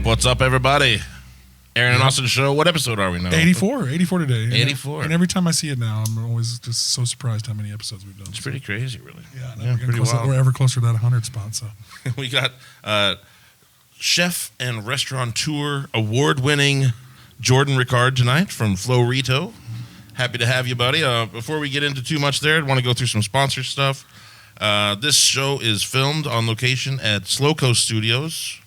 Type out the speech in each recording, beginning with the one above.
What's up, everybody? Aaron and Austin Show. What episode are we now? 84 today. 84. And every time I see it now, I'm always just so surprised how many episodes we've done. It's pretty crazy, really. Yeah, we're ever closer to that 100 spot. So we got chef and restaurateur award-winning Jordan Rickard tonight from FioRito. Happy to have you, buddy. Before we get into too much there, I want to go through some sponsor stuff. This show is filmed on location at Slow Coast Studios.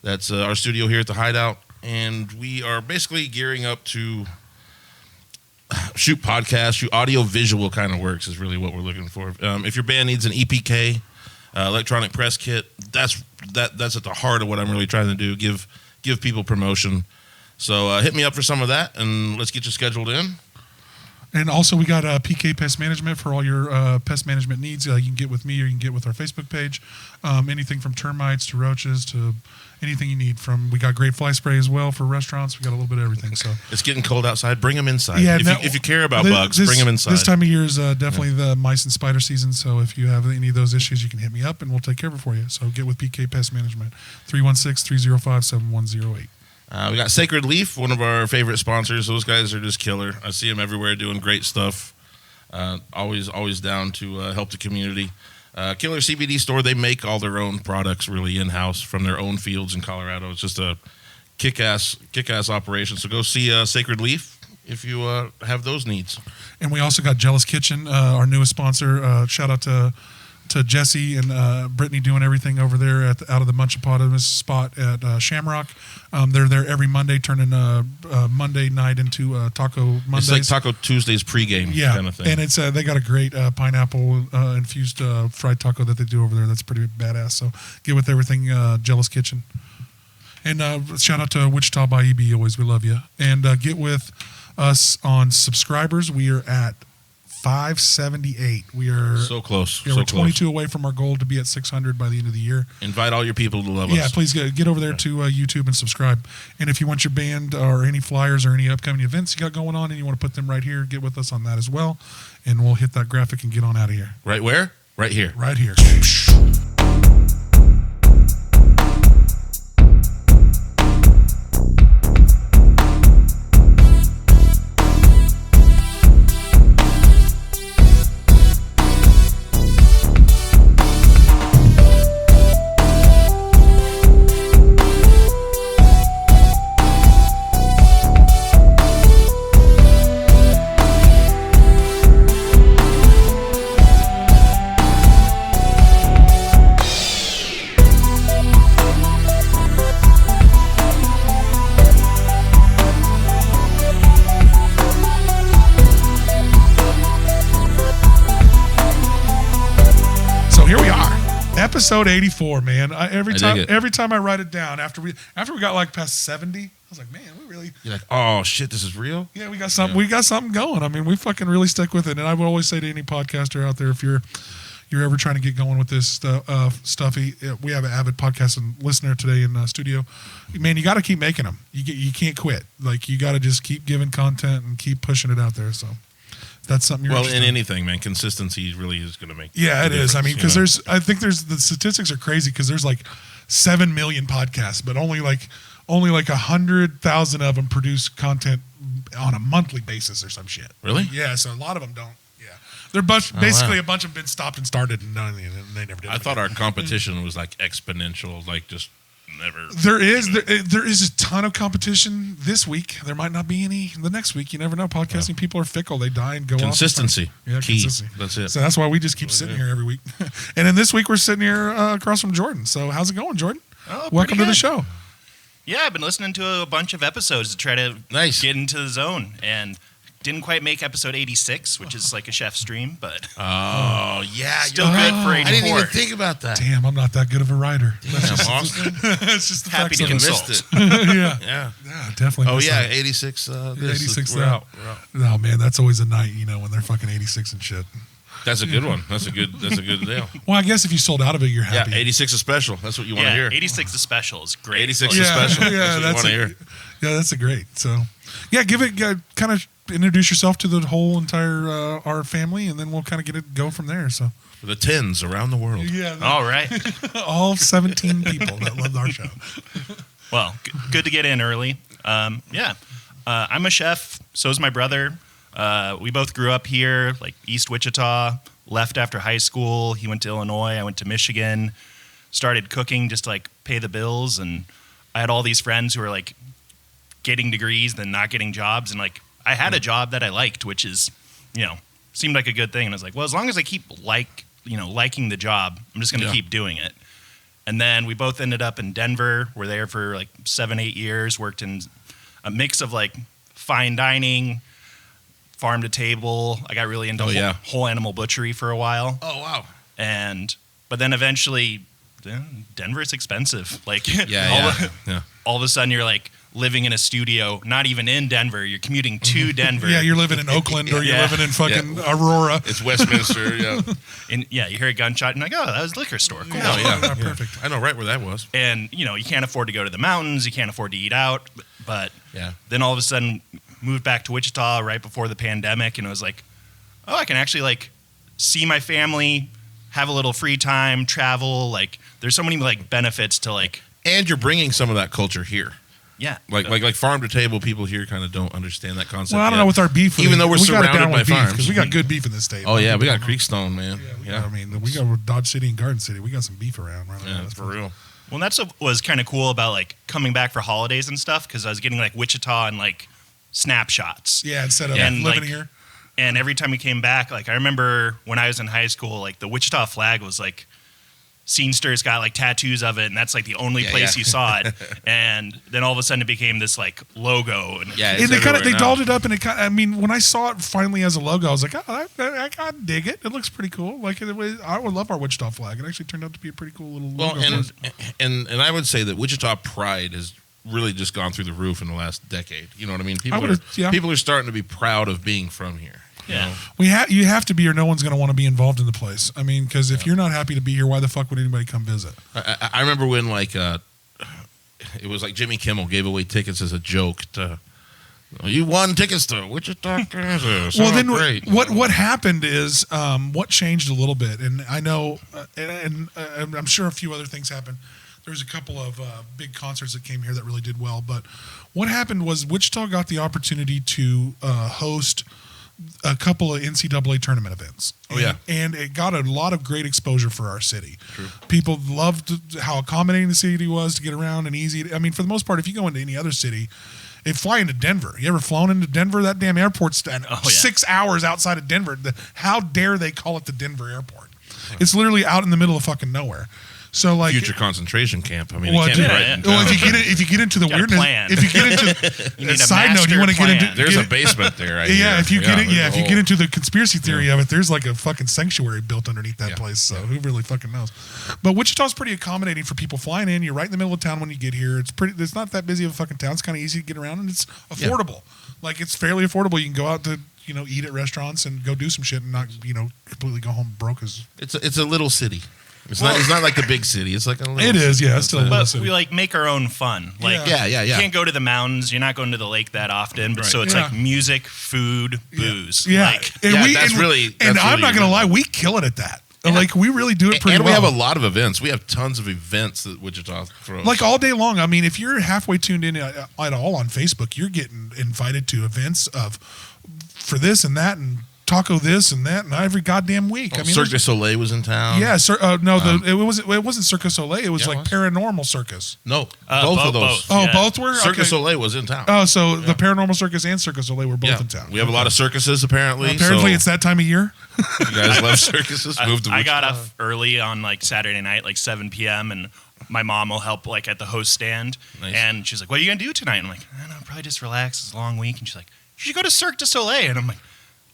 That's our studio here at the Hideout. And we are basically gearing up to shoot podcasts, shoot audio-visual kind of works is really what we're looking for. If your band needs an EPK, electronic press kit, that's at the heart of what I'm really trying to do, give people promotion. So hit me up for some of that, and let's get you scheduled in. And also, we got PK Pest Management for all your pest management needs. You can get with me or you can get with our Facebook page. Anything from termites to roaches to anything you need. We got great fly spray as well for restaurants. We got a little bit of everything. So it's getting cold outside. Bring them inside. Yeah, if you care about bugs, bring them inside. This time of year is definitely the mice and spider season. So if you have any of those issues, you can hit me up and we'll take care of it for you. So get with PK Pest Management, 316-305-7108. We got Sacred Leaf, one of our favorite sponsors. Those guys are just killer. I see them everywhere doing great stuff. Always down to help the community. Killer CBD store. They make all their own products really in-house from their own fields in Colorado. It's just a kick-ass operation. So go see Sacred Leaf if you have those needs. And we also got JEllis Kitchen, our newest sponsor. Shout out to Jesse and Brittany doing everything over there out of the Munchapotamus spot at Shamrock. They're there every Monday, turning Monday night into Taco Mondays. It's like Taco Tuesdays pregame kind of thing. And it's they got a great pineapple infused fried taco that they do over there. That's pretty badass. So get with everything JEllis Kitchen. And shout out to Wichita by EB. Always, we love you. And get with us on subscribers. We are at 578. We are so close. Yeah, we're 22 away from our goal to be at 600 by the end of the year. Invite all your people to love us. Yeah, please get over there to YouTube and subscribe. And if you want your band or any flyers or any upcoming events you got going on and you want to put them right here, get with us on that as well. And we'll hit that graphic and get on out of here. Right where? Right here. Right here. Episode 84, man. Every time I write it down after we got like past 70, I was like, man, we really. You're like, oh shit, this is real. Yeah, we got something. Yeah. We got something going. I mean, we fucking really stuck with it. And I would always say to any podcaster out there, if you're ever trying to get going with this stuff, we have an avid podcast and listener today in the studio. Man, you got to keep making them. You can't quit. Like you got to just keep giving content and keep pushing it out there. So. That's something you're in anything, man. Consistency really is going to make. Yeah, it is. I mean, because I think the statistics are crazy because there's like 7 million podcasts, but only like 100,000 of them produce content on a monthly basis or some shit. Really? Yeah. So a lot of them don't. Yeah, they're basically a bunch of them been stopped and started, and they never did. I thought our competition was like exponential, like just. Never. There is a ton of competition this week. There might not be any the next week. You never know. Podcasting people are fickle. They die and go consistency. off. Yeah, key. Consistency. That's it. So that's why we just keep sitting here every week. And then this week we're sitting here across from Jordan. So how's it going, Jordan? Oh, welcome to the show. Yeah, I've been listening to a bunch of episodes to try to get into the zone and didn't quite make episode 86, which is like a chef's dream, but yeah, still good for 84. I didn't even think about that. Damn, I'm not that good of a writer. Austin. It's just the happy to consult. It. yeah, definitely. Oh yeah, 86. 86. We're out. Oh man, that's always a night, when they're fucking 86 and shit. That's a good one. That's a good deal. Well, I guess if you sold out of it, you're happy. Yeah, 86 is special. That's what you want to hear. 86 is special. Is great. 86 is special. Yeah, that's what you want to hear. Yeah, that's a great. So, yeah, kind of introduce yourself to the whole entire our family, and then we'll kind of go from there. So. For the tens around the world. Yeah. All right. All 17 people that love our show. Well, good to get in early. I'm a chef. So is my brother. We both grew up here, like East Wichita. Left after high school. He went to Illinois. I went to Michigan. Started cooking just to like pay the bills. And I had all these friends who were like getting degrees, then not getting jobs. And like I had a job that I liked, which is, seemed like a good thing. And I was like, well, as long as I keep liking the job, I'm just going to keep doing it. And then we both ended up in Denver. We're there for like 7-8 years. Worked in a mix of like fine dining, farm to table. I got really into whole animal butchery for a while. Oh wow! But then eventually, Denver's expensive. Like all of a sudden you're like living in a studio, not even in Denver. You're commuting to Denver. Yeah, you're living in Oakland or you're living in fucking Aurora. It's Westminster. Yeah. And you hear a gunshot and you're like, oh, that was a liquor store. Cool. Perfect. I know right where that was. And you can't afford to go to the mountains. You can't afford to eat out. But then all of a sudden, moved back to Wichita right before the pandemic, and it was like, oh, I can actually like see my family, have a little free time, travel. Like, there's so many like benefits to like. And you're bringing some of that culture here. Yeah, like farm to table. People here kind of don't understand that concept. Well, I don't know with our beef, even though we're surrounded by farms, because we got good beef in this state. Oh yeah, we got Creekstone, man. We got Dodge City and Garden City. We got some beef around. Right now. That's for real. Well, that's what was kind of cool about like coming back for holidays and stuff, because I was getting like Wichita and like snapshots. Yeah, instead of living here. And every time we came back, like I remember when I was in high school, like the Wichita flag was like, Scenesters got like tattoos of it, and that's like the only place you saw it. And then all of a sudden it became this like logo. And they dolled it up, and when I saw it finally as a logo, I was like, oh, I dig it. It looks pretty cool. Like I would love our Wichita flag. It actually turned out to be a pretty cool little logo. And I would say that Wichita pride has really just gone through the roof in the last decade. You know what I mean? People are starting to be proud of being from here. Yeah, you have to be, or no one's going to want to be involved in the place. I mean, because if you're not happy to be here, why the fuck would anybody come visit? I remember when like it was like Jimmy Kimmel gave away tickets as a joke to. You won tickets to Wichita, Kansas. Well, then what happened is what changed a little bit, and I know, and I'm sure a few other things happened. There was a couple of big concerts that came here that really did well, but what happened was Wichita got the opportunity to host a couple of NCAA tournament events. And it got a lot of great exposure for our city. True. People loved how accommodating the city was to get around and easy. I mean, for the most part, if you go into any other city, fly into Denver. You ever flown into Denver? That damn airport's 6 hours outside of Denver. How dare they call it the Denver airport? It's literally out in the middle of fucking nowhere. So like future concentration camp. I mean, if you get into the weirdness, if you get into a side note, you want to get into there's a basement there. If you get into the conspiracy theory of it, there's like a fucking sanctuary built underneath that place. So who really fucking knows? But Wichita's pretty accommodating for people flying in. You're right in the middle of town when you get here. It's not that busy of a fucking town. It's kind of easy to get around, and it's affordable. Like it's fairly affordable. You can go out to eat at restaurants and go do some shit and not completely go home broke. It's a little city. It's not like the big city. It's like a little. It is, yeah. It's still a little city. We like make our own fun. Like, you can't go to the mountains. You're not going to the lake that often. But so it's like music, food, booze. Yeah, like, and I'm not gonna lie, we kill it at that. Yeah. Like we really do it pretty well. And we have a lot of events. We have tons of events that Wichita throws. Like all day long. I mean, if you're halfway tuned in at all on Facebook, you're getting invited to events for this and that and taco this and that and every goddamn week. I mean, Cirque du Soleil was in town. Yeah, it wasn't Cirque du Soleil. It was Paranormal Circus. No, both of those. Both were? Cirque du Soleil was in town. Oh, so the Paranormal Circus and Cirque du Soleil were both in town. We have a lot of circuses apparently. It's that time of year. You guys love circuses. I got up early on like Saturday night, like 7 p.m. and my mom will help like at the host stand. Nice. And she's like, "What are you gonna do tonight?" And I'm like, "I don't know, probably just relax. It's a long week." And she's like, "You should go to Cirque du Soleil." And I'm like,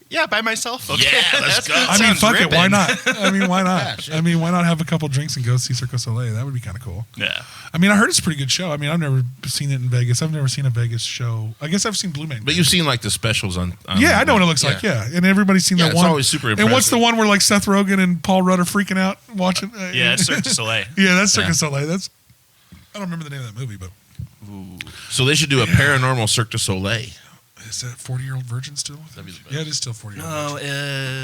yeah, by myself. Okay. Yeah, let's go. I mean, fuck it. Why not? I mean, why not? Why not have a couple drinks and go see Cirque du Soleil? That would be kind of cool. Yeah. I mean, I heard it's a pretty good show. I mean, I've never seen it in Vegas. I've never seen a Vegas show. I guess I've seen Blue Man. But you've seen like the specials on yeah, I know what it looks like. Yeah, and everybody's seen that one. It's always super impressive. And what's the one where like Seth Rogen and Paul Rudd are freaking out watching? Yeah, Cirque du Soleil. Yeah, that's Cirque du Soleil. I don't remember the name of that movie, but. Ooh. So they should do a paranormal Cirque du Soleil. Is that 40-year-old virgin still? Yeah, it is still 40-year-old virgin.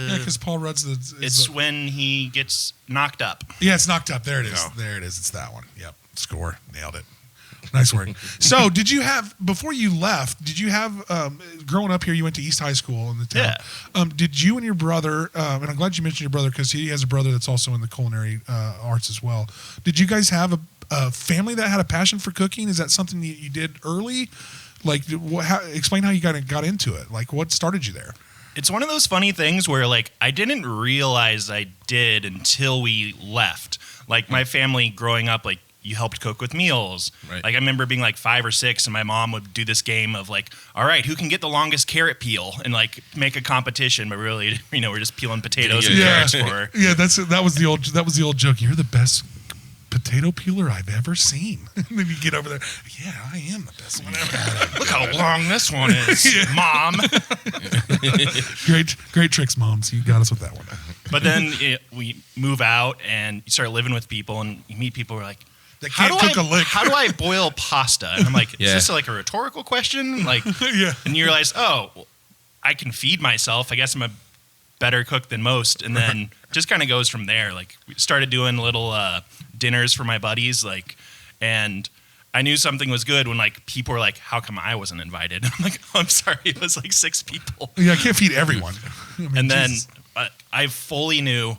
Yeah, because Paul Rudd's it's when he gets knocked up. Yeah, it's knocked up. There it is. There it is. It's that one. Yep. Score. Nailed it. Nice work. So, did you have, before you left, did you have, growing up here, you went to East High School in the town. Yeah. Did you and your brother, and I'm glad you mentioned your brother because he has a brother that's also in the culinary arts as well. Did you guys have a family that had a passion for cooking? Is that something that you did early? Like, explain how you got into it. Like, what started you there? It's one of those funny things where, like, I didn't realize I did until we left. Like, my family growing up, like, you helped cook with meals. Right. Like, I remember being, like, 5 or 6, and my mom would do this game of, like, all right, who can get the longest carrot peel? And, like, make a competition. But really, we're just peeling potatoes and carrots for her. Yeah, that was the old joke. You're the best potato peeler I've ever seen. And then you get over there. Yeah, I am the best one ever. Look how long this one is, Mom. Great tricks, moms. You got us with that one. But then we move out and you start living with people and you meet people who are like, That can't cook a lick. how do I boil pasta? And I'm like, Yeah. is this like a rhetorical question? Like, Yeah. And you realize, oh, well, I can feed myself. I guess I'm a better cook than most. And then just kind of goes from there. Like, we started doing little dinners for my buddies, like, and I knew something was good when, like, people were like, how come I wasn't invited? I'm like, oh, I'm sorry, it was like 6 people. Yeah, I can't feed everyone. I mean, And then Jesus. I fully knew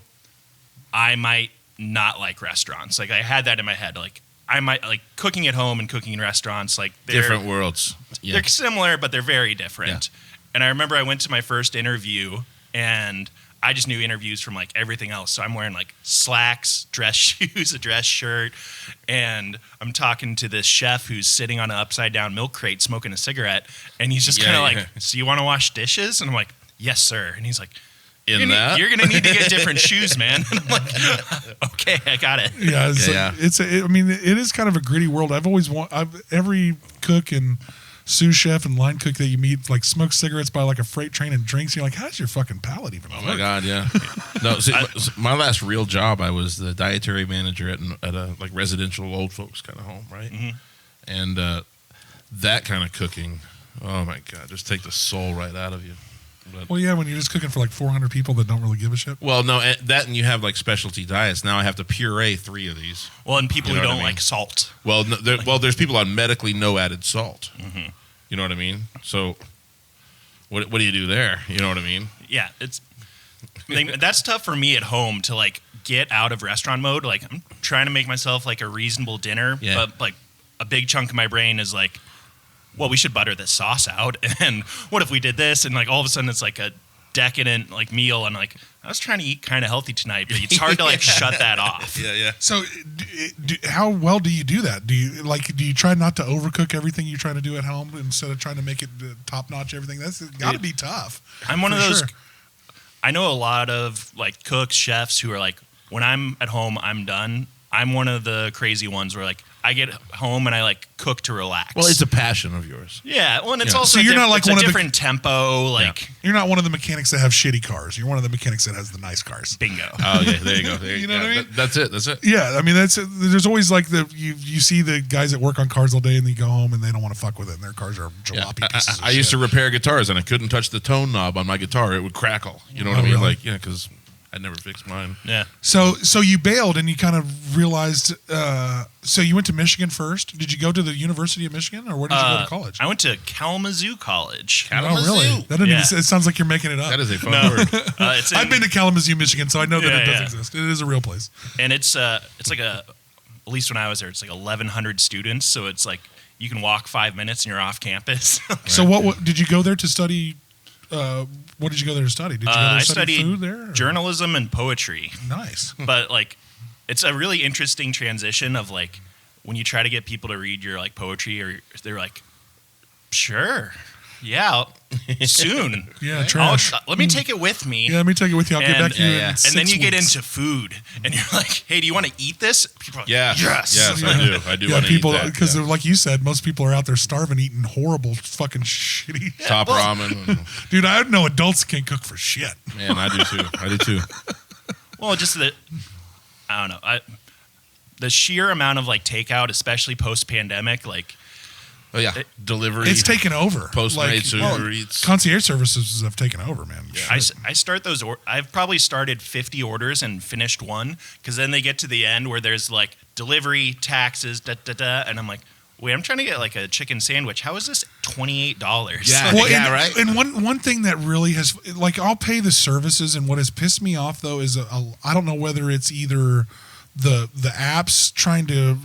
I might not like restaurants. Like, I had that in my head. Like, I might like cooking at home and cooking in restaurants. Like, they're Different worlds. Yeah. They're similar, but they're very different. And I remember I went to my first interview, and I just knew interviews from, like, everything else. So I'm wearing, like, slacks, dress shoes, a dress shirt, and I'm talking to this chef who's sitting on an upside-down milk crate smoking a cigarette, and he's just kind of like, so you want to wash dishes? And I'm like, yes, sir. And he's like, you're going to need to get different shoes, man. And I'm like, okay, I got it. Yeah, it is kind of a gritty world. Every cook and sous chef and line cook that you meet, like, smokes cigarettes by, like, a freight train and drinks. You're like, how's your fucking palate even work? Oh my God, yeah. No, see, my last real job, I was the dietary manager at a like residential old folks kind of home, right? Mm-hmm. And that kind of cooking, oh my God, just take the soul right out of you. But, Well, yeah, when you're just cooking for like 400 people that don't really give a shit. well, no, that and you have like specialty diets. Now I have to puree 3 of these. Well, and people You know who what don't I mean? like salt. Well, there's people on medically no added salt. Mm-hmm. You know what I mean? So, what do you do there? You know what I mean? Yeah, that's tough for me at home to, like, get out of restaurant mode. Like, I'm trying to make myself, like, a reasonable dinner, but, like, a big chunk of my brain is like, well, we should butter this sauce out, and what if we did this? And, like, all of a sudden it's like a decadent, like, meal, and, like, I was trying to eat kind of healthy tonight, but it's hard to, like, shut that off. Yeah. So, how well do you do that? Do you try not to overcook everything you try to do at home instead of trying to make it top notch? Everything that's got to be tough. I'm one of For those. sure. I know a lot of, like, cooks, chefs who are like, when I'm at home, I'm done. I'm one of the crazy ones where, like, I get home and I, like, cook to relax. Well, it's a passion of yours. Yeah, well, and it's Yeah. also So you're not like it's one a of the- different tempo, like, You're not one of the mechanics that have shitty cars. You're one of the mechanics that has the nice cars. bingo. Oh yeah, there you go. You know what I mean? That's it. Yeah, I mean there's always like you see the guys that work on cars all day and they go home and they don't want to fuck with it and their cars are jalopy pieces of I shit. used to repair guitars and I couldn't touch the tone knob on my guitar; it would crackle. You know what I mean? really? Like, yeah, because I never fixed mine. Yeah. So you bailed and you kind of realized. So you went to Michigan first. Did you go to the University of Michigan or where did you go to college? I went to Kalamazoo College. Oh, really? That doesn't Yeah. even, it sounds like you're making it up. That is a fun No. word. It's in, I've been to Kalamazoo, Michigan, so I know that Yeah, it does yeah. exist. It is a real place. and it's like at least when I was there, it's like 1,100 students. So it's like you can walk 5 minutes and you're off campus. So what did you go there to study? What did you go there to study? Did you go there I to study studied food there? or- journalism and poetry. Nice. But, like, it's a really interesting transition of, like, when you try to get people to read your, like, poetry, or they're like, sure, yeah, soon. Yeah, trash. Let me take it with me. Yeah, let me take it with you. I'll get And- back to you yeah, yeah. in And 6 then you get weeks. into food, and you're like, hey, do you want to eat this? People are like, Yeah. yes. Yes, I do. Yeah, want to people, eat that. because Yeah. like you said, most people are out there starving, eating horrible, fucking shitty. Top well- ramen. Dude, I know adults can't cook for shit. Man, I do too. Well, just I don't know. The sheer amount of, like, takeout, especially post-pandemic, like, Oh yeah, delivery. It's taken over. Postmates, Uber Eats. Concierge services have taken over, man. I Shit. start those. I've probably started 50 orders and finished one, because then they get to the end where there's, like, delivery, taxes, and I'm like, wait, I'm trying to get like a chicken sandwich. How is this $28? Yeah. Well, right. And one thing that really has, like, I'll pay the services, and what has pissed me off though is I don't know whether it's either the apps trying to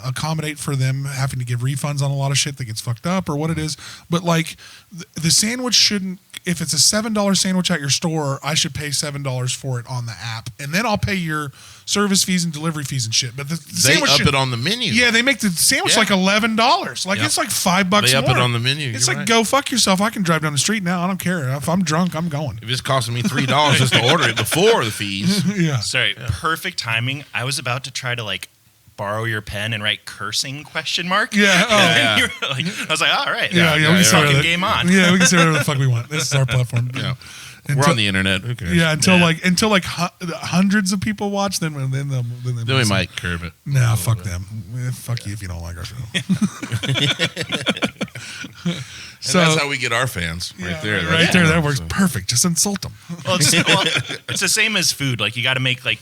accommodate for them having to give refunds on a lot of shit that gets fucked up, or what it is. But like the sandwich shouldn't. If it's a $7 sandwich at your store, I should pay $7 for it on the app, and then I'll pay your service fees and delivery fees and shit. But the They sandwich up it on the menu. Yeah, they make the sandwich like $11. Like it's like $5 more. They up it on the menu. It's You're like right. go fuck yourself. I can drive down the street now. I don't care. If I'm drunk, I'm going. If it's costing me $3 just to order it before the fees. Yeah. Sorry, perfect timing. I was about to try to like borrow your pen and write cursing ? Yeah. Oh. And you were like, I was like, all right. Yeah. We can say Fucking whatever game on. Yeah, we can say whatever the fuck we want. This is our platform. Yeah. We're on the internet. Who cares? Yeah, until hundreds of people watch, then we might curb it. Nah, fuck them. Fuck you if you don't like our show. So that's how we get our fans right there. Right there, that works perfect. Just insult them. Well, it's the same as food. Like you got to make like.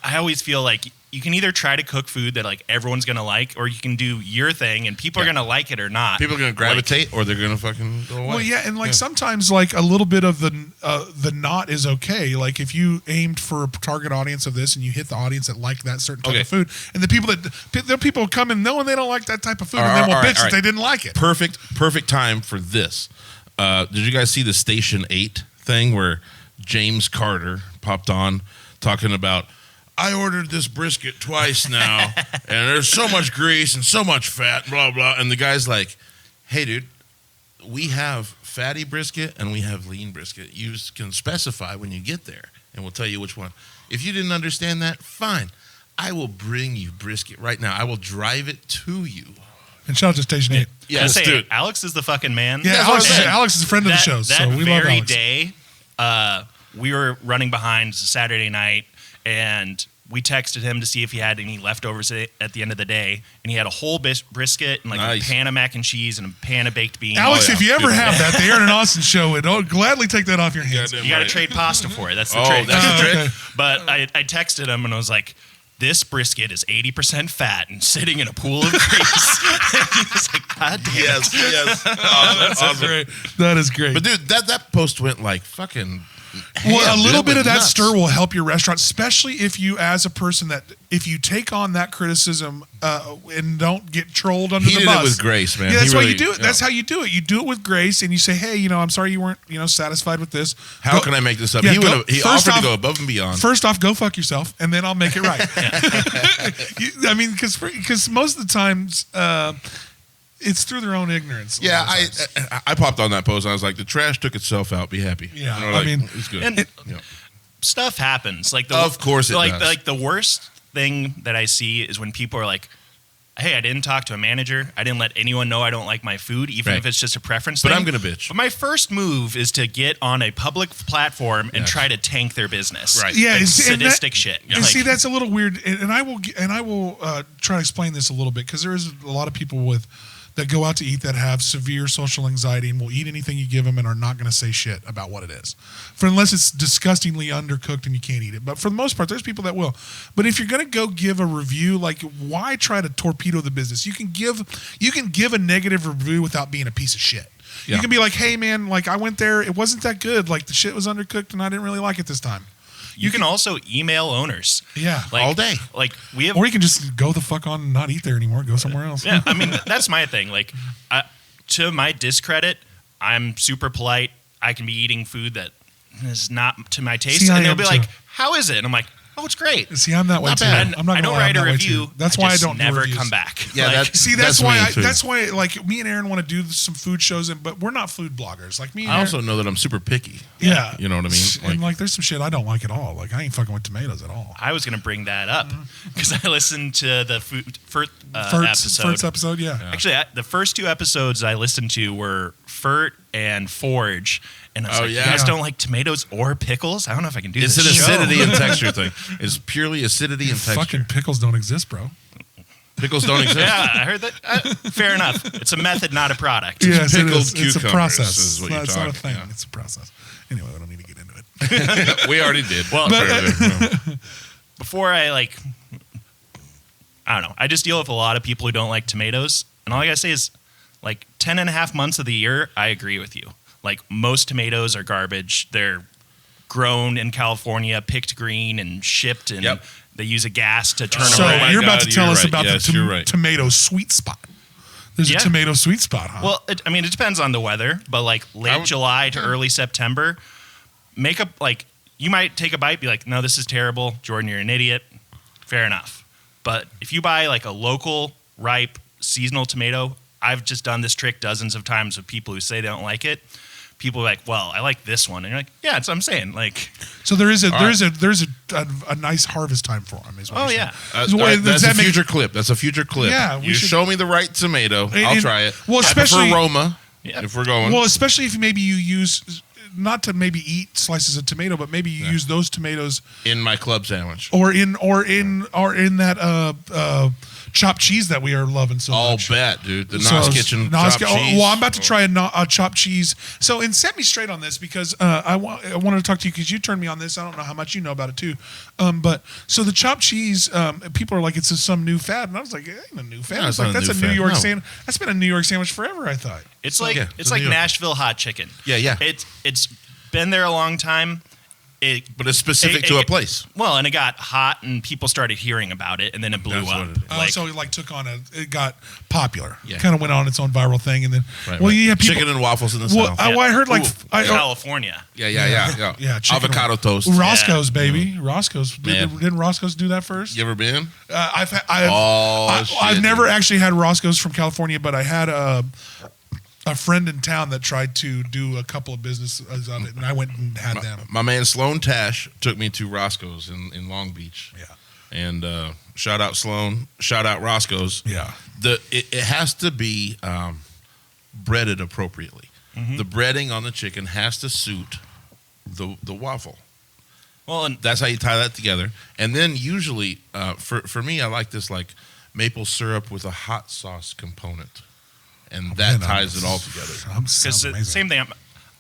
I always feel like you can either try to cook food that like everyone's gonna like, or you can do your thing and people are gonna like it or not. People are gonna gravitate, or they're gonna fucking go away. Well, yeah, and like sometimes like a little bit of the not is okay. Like if you aimed for a target audience of this and you hit the audience that like that certain type of food, and the people come in knowing they don't like that type of food, and then will bitch that they didn't like it. Perfect time for this. Did you guys see the Station 8 thing where James Carter popped on talking about, I ordered this brisket twice now, and there's so much grease and so much fat, blah, blah. And the guy's like, hey, dude, we have fatty brisket and we have lean brisket. You can specify when you get there, and we'll tell you which one. If you didn't understand that, fine. I will bring you brisket right now. I will drive it to you. And shout out to Station 8. Yeah, let's do it. Alex is the fucking man. Yeah, Alex is a friend of the show, so we love Alex. That very day, we were running behind. It's a Saturday night, and we texted him to see if he had any leftovers at the end of the day, and he had a whole brisket and like a pan of mac and cheese and a pan of baked beans. Alex, if you ever have that, the Aaron and Austin show, I'll gladly take that off your hands. You got to trade pasta for it. That's the trick. That's the trick. Okay. But I texted him and I was like, this brisket is 80% fat and sitting in a pool of grease. He was like, God damn it. Yes. That's great. That is great. But dude, that post went like fucking. Well, a little bit of that nuts. stir will help your restaurant, especially if you, as a person, if you take on that criticism and don't get trolled under the bus. He did it with grace, man. Yeah, that's why you do it. That's how you do it. You do it with grace, and you say, "Hey, I'm sorry you weren't, satisfied with this. How can I make this up?" Yeah, he offered to go above and beyond. First off, go fuck yourself, and then I'll make it right. I mean, because most of the times. It's through their own ignorance. Yeah, I popped on that post and I was like, the trash took itself out. Be happy. Yeah, I mean, it's good. And stuff happens. Like of course it does. Like the worst thing that I see is when people are like, hey, I didn't talk to a manager. I didn't let anyone know I don't like my food, even if it's just a preference thing. But I'm going to bitch. But my first move is to get on a public platform and try to tank their business. Right. Yeah, like sadistic shit. And see, that's a little weird. And I will try to explain this a little bit, because there is a lot of people that go out to eat that have severe social anxiety and will eat anything you give them and are not going to say shit about what it is, unless it's disgustingly undercooked and you can't eat it. But for the most part, there's people that will. But if you're going to go give a review, like, why try to torpedo the business? You can give a negative review without being a piece of shit. Yeah. You can be like, hey man, like, I went there, it wasn't that good. Like, the shit was undercooked and I didn't really like it this time. You can also email owners. Yeah, like, all day. Like we have, or you can just go the fuck on and not eat there anymore. Go somewhere else. Yeah, I mean that's my thing. Like, to my discredit, I'm super polite. I can be eating food that is not to my taste, and they'll be like, "How is it?" And I'm like, "Oh, it's great." See, I'm that way too. Bad. I'm not. I don't write a review. That's why I don't never come back. Yeah, like, that's why like me and Aaron want to do some food shows, but we're not food bloggers. Like me. And I also know that I'm super picky. Yeah, you know what I mean. And like, there's some shit I don't like at all. Like, I ain't fucking with tomatoes at all. I was gonna bring that up because I listened to the First episode. Yeah. Actually, the first two episodes I listened to were Furt and Forge. And I was like, you guys don't like tomatoes or pickles? I don't know if I can do this. It's an acidity and texture thing. It's purely acidity and texture. Fucking pickles don't exist, bro. Pickles don't exist. Yeah, I heard that. Fair enough. It's a method, not a product. Yes, pickled it's a process. Is what It's not a thing. Yeah. It's a process. Anyway, we don't need to get into it. We already did. Well, before I I don't know. I just deal with a lot of people who don't like tomatoes. And all I got to say is, like, 10 and a half months of the year, I agree with you. Like, most tomatoes are garbage. They're grown in California, picked green, and shipped, and they use a gas to turn So around. you're about to tell us about Yes, the you're right. tomato sweet spot. There's a tomato sweet spot, huh? Well, it depends on the weather, but like late July to early September, you might take a bite, be like, no, this is terrible. Jordan, you're an idiot. Fair enough. But if you buy like a local, ripe, seasonal tomato, I've just done this trick dozens of times with people who say they don't like it. People are like, well, I like this one. And you're like, yeah, that's what I'm saying. Like, so there's a nice harvest time for them. That's a future clip. That's a future clip. Yeah, you show me the right tomato. I'll try it. Well, especially for Roma, if we're going. Well, especially if maybe you use not to maybe eat slices of tomato, but maybe you use those tomatoes in my club sandwich, or in that chopped cheese that we are loving so much. I'll bet, dude. The JEllis Kitchen chopped cheese. Well, I'm about to try a chopped cheese. So, and set me straight on this because I wanted to talk to you because you turned me on this. I don't know how much you know about it too. But so the chopped cheese, people are like, it's some new fad, and I was like, it ain't a new fad. No, it's like that's a new New York fad. sandwich. That's been a New York sandwich forever. I thought. It's So, like it's a New York. Nashville hot chicken. Yeah. It's been there a long time. But it's specific to a place. Well, and it got hot, and people started hearing about it, and then it blew That's up. what it is. So it took on it got popular. Yeah. Kind of went on its own viral thing, and then you have people. Chicken and waffles in the Well, South. I heard like California. Yeah. chicken Avocado toast. Roscoe's, baby. Roscoe's. Didn't Roscoe's do that first? You ever been? I've never actually had Roscoe's from California, but I had a friend in town that tried to do a couple of businesses of it, and I went and had them. My man Sloan Tash took me to Roscoe's in Long Beach. Yeah. And shout out Sloan, shout out Roscoe's. Yeah. It has to be breaded appropriately. Mm-hmm. The breading on the chicken has to suit the waffle. Well, and that's how you tie that together. And then usually, for me, I like this like maple syrup with a hot sauce component. And that ties it all together. Because same thing.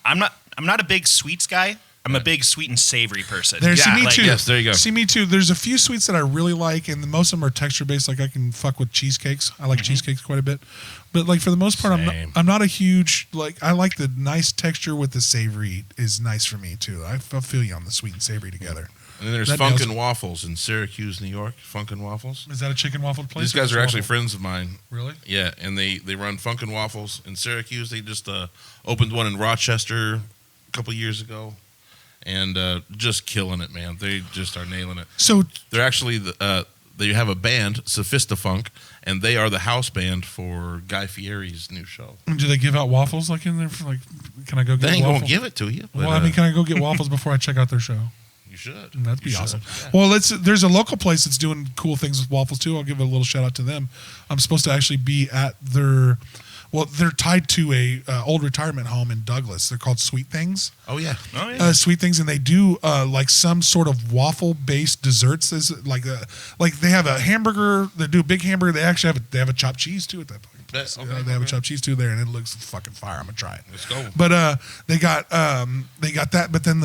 I'm not a big sweets guy. I'm a big sweet and savory person. See, me too. Yes, there you go. See, me too. There's a few sweets that I really like, and most of them are texture based. Like I can fuck with cheesecakes. I like cheesecakes quite a bit, but like for the most part, I'm not a huge like. I like the nice texture with the savory is nice for me too. I feel you on the sweet and savory together. And then there's Funkin' Waffles in Syracuse, New York. Funkin' Waffles. Is that a chicken waffle place? These guys are actually friends of mine. Really? Yeah, and they run Funkin' Waffles in Syracuse. They just opened one in Rochester a couple years ago, and just killing it, man. They just are nailing it. So they're actually they have a band, Sophistafunk, and they are the house band for Guy Fieri's new show. Do they give out waffles like in there? For like, can I go get? They ain't gonna give it to you. But, well, can I go get waffles before I check out their show? You should. That'd be awesome. Yeah. Well, there's a local place that's doing cool things with waffles too. I'll give a little shout out to them. I'm supposed to actually be at their. Well, they're tied to a old retirement home in Douglas. They're called Sweet Things. Oh yeah. Sweet Things, and they do like some sort of waffle-based desserts. Like they have a hamburger. They do a big hamburger. They actually have a chopped cheese too at that point. They have a chopped cheese too there, and it looks fucking fire. I'm gonna try it. Let's go. But they got that. But then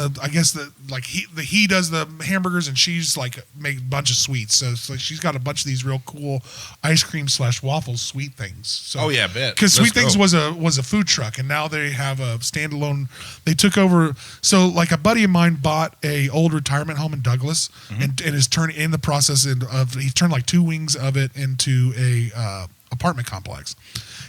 he does the hamburgers, and she's like make a bunch of sweets. So it's like she's got a bunch of these real cool ice cream / waffles Sweet Things. So, bet. Because Sweet Things was a food truck, and now they have a standalone. They took over. So like a buddy of mine bought a old retirement home in Douglas, and is turning in the process of he turned like 2 wings of it into a apartment complex.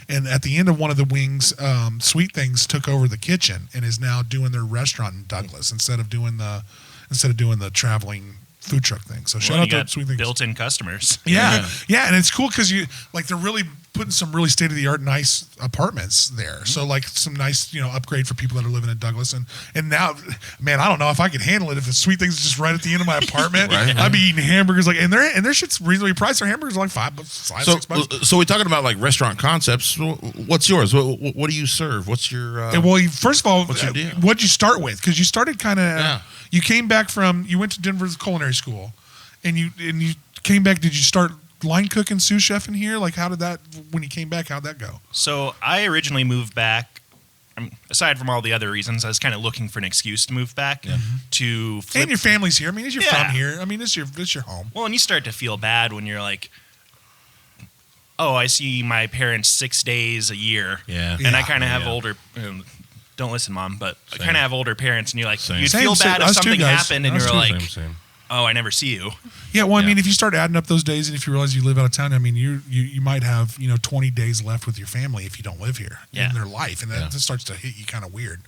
And at the end of one of the wings, Sweet Things took over the kitchen and is now doing their restaurant in Douglas instead of doing the traveling food truck thing. So shout out to Sweet Things. Built-in customers. Yeah, and it's cool because they're really putting some really state-of-the-art nice apartments there. So like some nice upgrade for people that are living in Douglas, and now, man, I don't know if I could handle it if the Sweet Things is just right at the end of my apartment. Right. I'd be eating hamburgers and their shit's reasonably priced. Their hamburgers are like $5, $6. So we're talking about like restaurant concepts. What's yours? What do you serve? What's your well, first of all, what's your deal? What'd you start with? Because you started kind of you came back you went to Denver's culinary school, and you came back. Did you start line cook and sous chef in here? Like, how did that, when you came back, how'd that go? So I originally moved back, aside from all the other reasons, I was kind of looking for an excuse to move back to flip. And your family's here. I mean, you're from here. I mean, it's your home. Well, and you start to feel bad when you're like, oh, I see my parents 6 days a year. Yeah. And I Yeah. kind of have Yeah. older. Don't listen, Mom, but I Same. kind of have older parents, and you're like, Same. you'd Same, feel bad if us too, something guys. happened, and Us you're too. like, Same. oh, I never see you. Yeah, well, I mean, Yeah. if you start adding up those days, and if you realize you live out of town, I mean, you might have 20 days left with your family if you don't live here Yeah. in their life, and that Yeah. just starts to hit you kind of weird.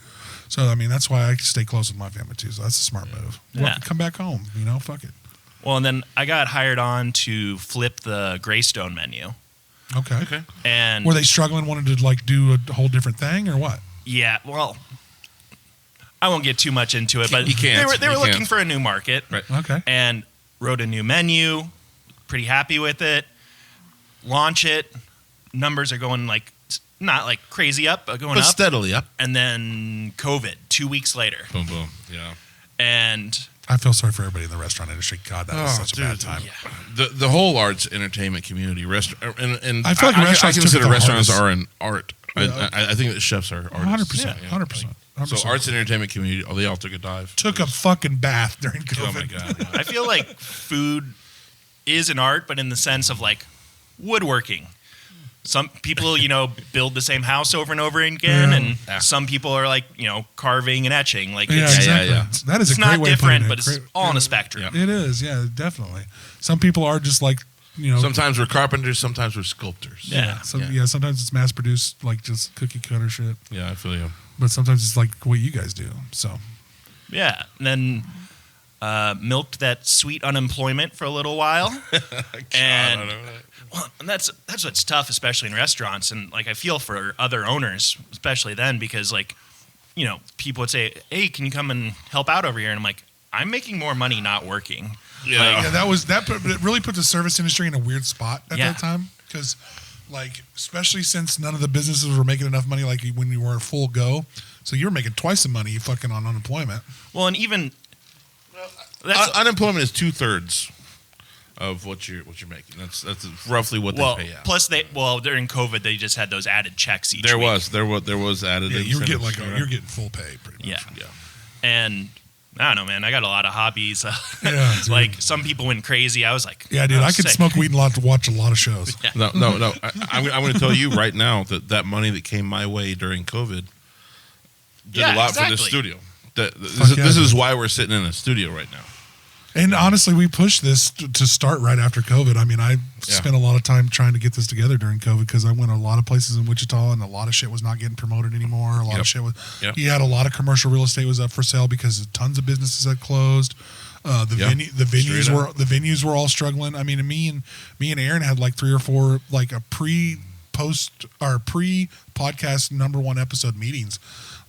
So I mean, that's why I stay close with my family too. So that's a smart move. Well, Yeah. come back home, fuck it. Well, and then I got hired on to flip the Greystone menu. Okay. And Were they struggling, wanted to like do a whole different thing, or what? yeah, well, I won't get too much into it, but You can't. they were You looking can't. for a new market. Right. Okay. And wrote a new menu, pretty happy with it. Launch it. Numbers are going like not like crazy up, but going But up. steadily up. And then COVID 2 weeks later. Boom, boom. Yeah. And I feel sorry for everybody in the restaurant industry. God, that was Oh, such a dude. bad time. The whole arts entertainment community, and I feel like restaurants I took it consider the restaurants hardest. are an art. Yeah. I think that chefs are artists. 100%, Yeah. 100%. So arts and entertainment community, they all took a dive. Took a fucking bath during COVID. Oh my god. I feel like food is an art, but in the sense of like woodworking. Some people, build the same house over and over again, Yeah. and Yeah. some people are like, carving and etching. Like, Yeah, it's, exactly. yeah. That is it's a great not way of putting different, it. but it's Great- all on a spectrum. Yeah. It is, yeah, definitely. Some people are just like, Sometimes we're carpenters, sometimes we're sculptors. Yeah. Sometimes it's mass produced, like just cookie cutter shit. Yeah, I feel you. But sometimes it's like what you guys do. So Yeah, and then milked that sweet unemployment for a little while, and well, and that's what's tough, especially in restaurants. And like I feel for other owners, especially then, because like people would say, "Hey, can you come and help out over here?" And I'm like, "I'm making more money not working." Yeah. yeah, it really put the service industry in a weird spot at Yeah. that time because, like, especially since none of the businesses were making enough money, like when you were full go, so you were making twice the money fucking on unemployment. Well, and even that's Unemployment is 2/3 of what you're making. That's roughly what they pay out. plus during COVID they just had those added checks each There week. was added. Yeah, you're getting incentives, right? you're getting full pay pretty much. Yeah. And I don't know, man. I got a lot of hobbies. Yeah, dude. Like some people went crazy. I was like, Yeah, dude, oh, I could sick. smoke weed a lot to watch a lot of shows. No. I'm going to tell you right now that money that came my way during COVID did Yeah, a lot for this exactly. studio. This yeah, is dude. why we're sitting in a studio right now. And honestly, we pushed this to start right after COVID. I mean, I spent a lot of time trying to get this together during COVID because I went to a lot of places in Wichita and a lot of shit was not getting promoted anymore. A lot of shit was. Yep. You had a lot of commercial real estate was up for sale because tons of businesses had closed. The venues were all struggling. I mean, me and Aaron had like 3 or 4 like a pre podcast #1 episode meetings,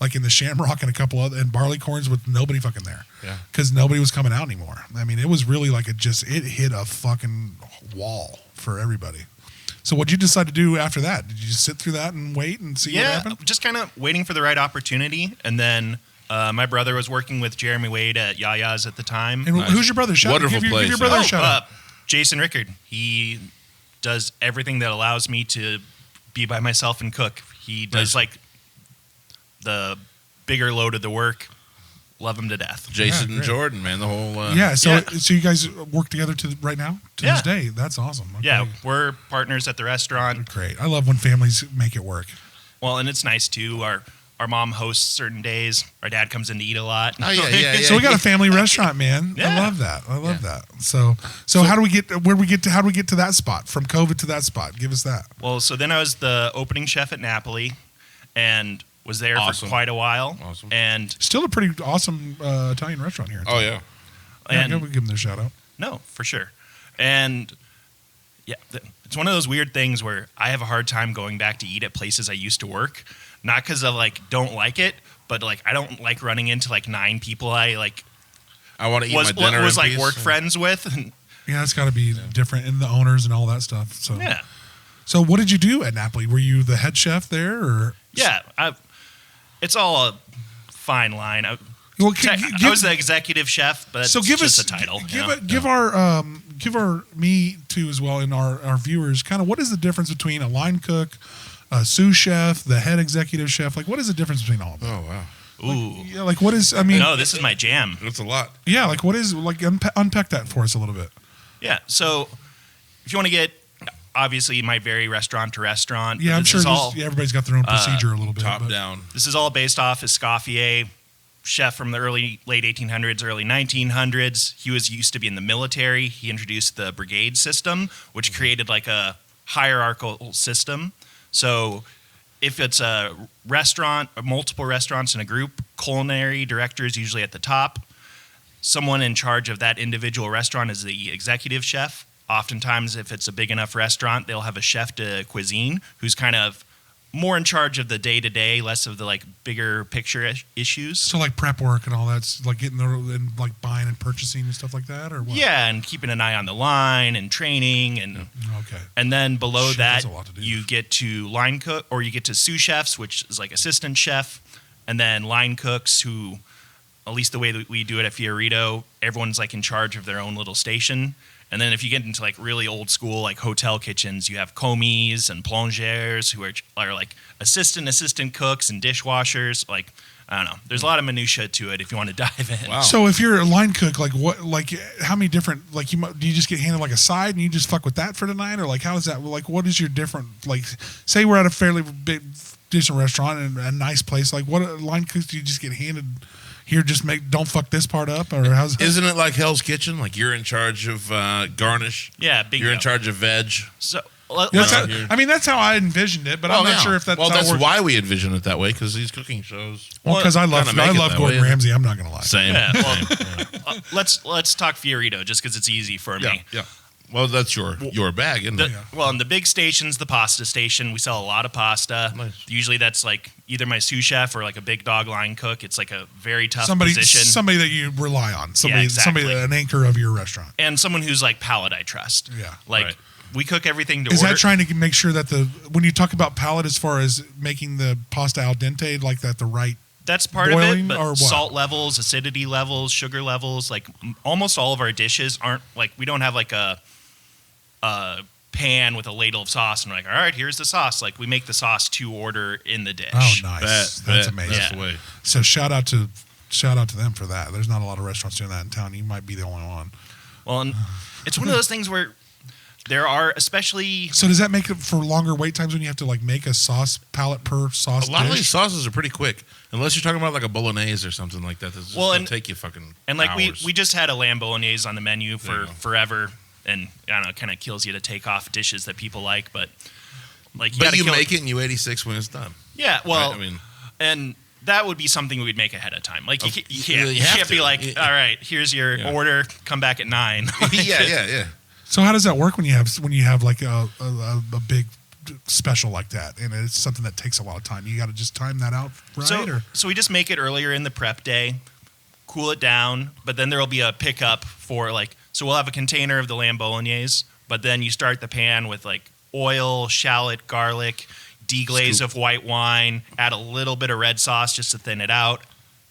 like in the Shamrock and a couple other and Barleycorns with nobody fucking there. Yeah. Because nobody was coming out anymore. I mean, it was really like it hit a fucking wall for everybody. So what'd you decide to do after that? Did you just sit through that and wait and see what happened? just kind of waiting for the right opportunity. And then my brother was working with Jeremy Wade at Yaya's at the time. And who's your brother? Wonderful give place. your brother a shout out. Jason Rickard. He does everything that allows me to be by myself and cook. He does like the bigger load of the work. Love him to death. Jason and great. Jordan, man, the whole So you guys work together right now to this day. That's awesome. Okay. Yeah, we're partners at the restaurant. Great. I love when families make it work. Well, and it's nice too. Our mom hosts certain days. Our dad comes in to eat a lot. Oh yeah. So we got a family restaurant, man. I Yeah. love that. So how do we get how do we get to that spot from COVID to that spot? Give us that. Well, so then I was the opening chef at Napoli, and was there Awesome. for quite a while. Awesome. And Still a pretty awesome Italian restaurant here. Oh yeah. and we give them their shout out. no, for sure. And yeah, it's one of those weird things where I have a hard time going back to eat at places I used to work, not because I like don't like it, but like I don't like running into like 9 people I like I want to eat was my dinner. was in like peace. work friends with. And Yeah, it's got to be different, and the owners and all that stuff. So yeah, So what did you do at Napoli? Were you the head chef there, or yeah. It's all a fine line. I was the executive chef, but so it's give just us a title. Give our me too as well and our viewers kind of what is the difference between a line cook, a sous chef, the head executive chef? Like what is the difference between all of them? Oh wow. Ooh. Yeah, like what is? I mean, No, this is my jam. That's a lot. yeah, like what is? Like unpack that for us a little bit. Yeah. So if you want to get obviously it might vary restaurant to restaurant. Yeah, I'm sure all, everybody's got their own procedure a little bit. Top down. This is all based off Escoffier, chef from the late 1800s, early 1900s. He used to be in the military. He introduced the brigade system, which created like a hierarchical system. So if it's a restaurant or multiple restaurants in a group, culinary director is usually at the top. Someone in charge of that individual restaurant is the executive chef. Oftentimes, if it's a big enough restaurant, they'll have a chef de cuisine who's kind of more in charge of the day-to-day, less of the like bigger picture issues. So like prep work and all that's like getting and like buying and purchasing and stuff like that, or what? Yeah, and keeping an eye on the line and training and Okay. and then below Shit, that that's a lot to do. you get to line cook or you get to sous chefs, which is like assistant chef, and then line cooks who, at least the way that we do it at FioRito, everyone's like in charge of their own little station. And then if you get into like really old school like hotel kitchens, you have commis and plongeurs who are like assistant cooks and dishwashers. Like, I don't know. There's a lot of minutia to it if you want to dive in. Wow. So if you're a line cook, like what, like how many different, like do you just get handed like a side and you just fuck with that for the night, or like how is that? Like what is your different, like say we're at a fairly big decent restaurant and a nice place, like what line cooks do you just get handed? Here, just don't fuck this part up, or how's that? Isn't it like Hell's Kitchen? Like you're in charge of garnish. Yeah, bingo. You're in charge of veg. So, That's how I envisioned it, but I'm not sure if that's well. how it That's works. why we envision it that way, because these cooking shows. Well, because I love kinda make it that Gordon way. Ramsay. I'm not gonna lie. Same. Yeah, well, let's talk FioRito just because it's easy for me. Yeah. Well, that's your bag, isn't it? Well, in the big stations, the pasta station, we sell a lot of pasta. Nice. Usually that's like either my sous chef or like a big dog line cook. It's like a very tough somebody that you rely on. Somebody, exactly. an anchor of your restaurant. And someone who's like palate I trust. Yeah. Like Right. we cook everything to Is order. that trying to make sure that when you talk about palate as far as making the pasta al dente, like that the right That's part of boiling, it, but or what? salt levels, acidity levels, sugar levels, like almost all of our dishes aren't like, we don't have like a pan with a ladle of sauce and we're like, all right, here's the sauce. Like we make the sauce to order in the dish. Oh, nice. That's amazing. That's the way. So shout out to them for that. There's not a lot of restaurants doing that in town. You might be the only one. Well, and it's one of those things where there are, especially. So does that make it for longer wait times when you have to like make a sauce palette per sauce A lot of dish? these sauces are pretty quick, unless you're talking about like a bolognese or something like that. That's just gonna take you fucking and like hours. we just had a lamb bolognese on the menu for Yeah. forever, and I don't know, it kind of kills you to take off dishes that people like, but like But gotta you kill make it and you 86 when it's done. Yeah, well, Right? I mean, and that would be something we would make ahead of time. Like you you have can't be to. like, all right, here's your order, come back at 9. yeah. So how does that work when you have like a big special like that, and it's something that takes a lot of time? You got to just time that out, right? So we just make it earlier in the prep day, cool it down, but then there will be a pickup for like, so we'll have a container of the lamb bolognese, but then you start the pan with like oil, shallot, garlic, deglaze of white wine, add a little bit of red sauce just to thin it out,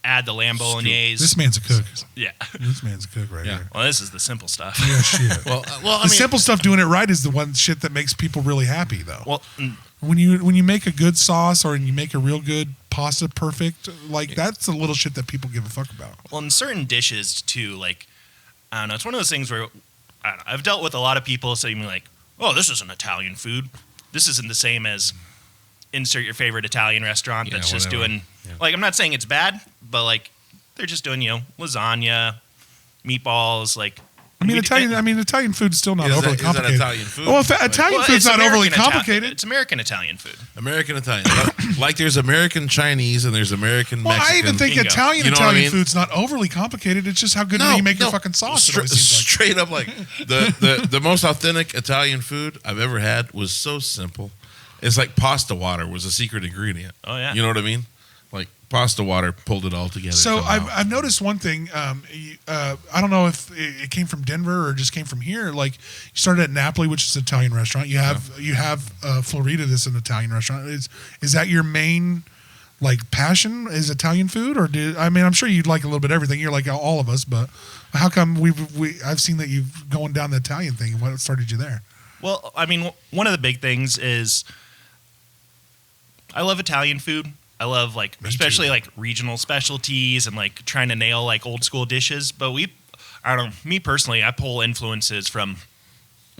add the lamb bolognese. This man's a cook. Yeah. This man's a cook right here. Well, this is the simple stuff. Yeah, shit. Well, The simple stuff, doing it right, is the one shit that makes people really happy, though. Well, When you make a good sauce or you make a real good pasta perfect, like that's the little shit that people give a fuck about. well, in certain dishes too, like, I don't know, it's one of those things where I don't know, I've dealt with a lot of people saying like, oh, this isn't Italian food. This isn't the same as insert your favorite Italian restaurant Yeah, that's just whatever. doing, Yeah. like, I'm not saying it's bad, but like, they're just doing, lasagna, meatballs, like. I mean, we- Italian food's still not Is overly that complicated. Italian food? Well, Italian well, food's it's not overly American complicated. It's American Italian food. American Italian. Like there's American Chinese and there's American Well, Mexican. I even think Bingo. Italian You know what I mean? food's not overly complicated. It's just how good you make your fucking sauce. It always seems like. Straight up, like the most authentic Italian food I've ever had was so simple. It's like pasta water was a secret ingredient. Oh, yeah. You know what I mean? Like pasta water pulled it all together. So somehow. I've noticed one thing. I don't know if it came from Denver or just came from here. Like you started at Napoli, which is an Italian restaurant. You have FioRito, that's an Italian restaurant. Is that your main like passion? Is Italian food, or I'm sure you'd like a little bit of everything. You're like all of us, but how come I've seen that you've going down the Italian thing? What started you there? Well, I mean, one of the big things is I love Italian food. I love especially like regional specialties and like trying to nail like old school dishes. But me personally, I pull influences from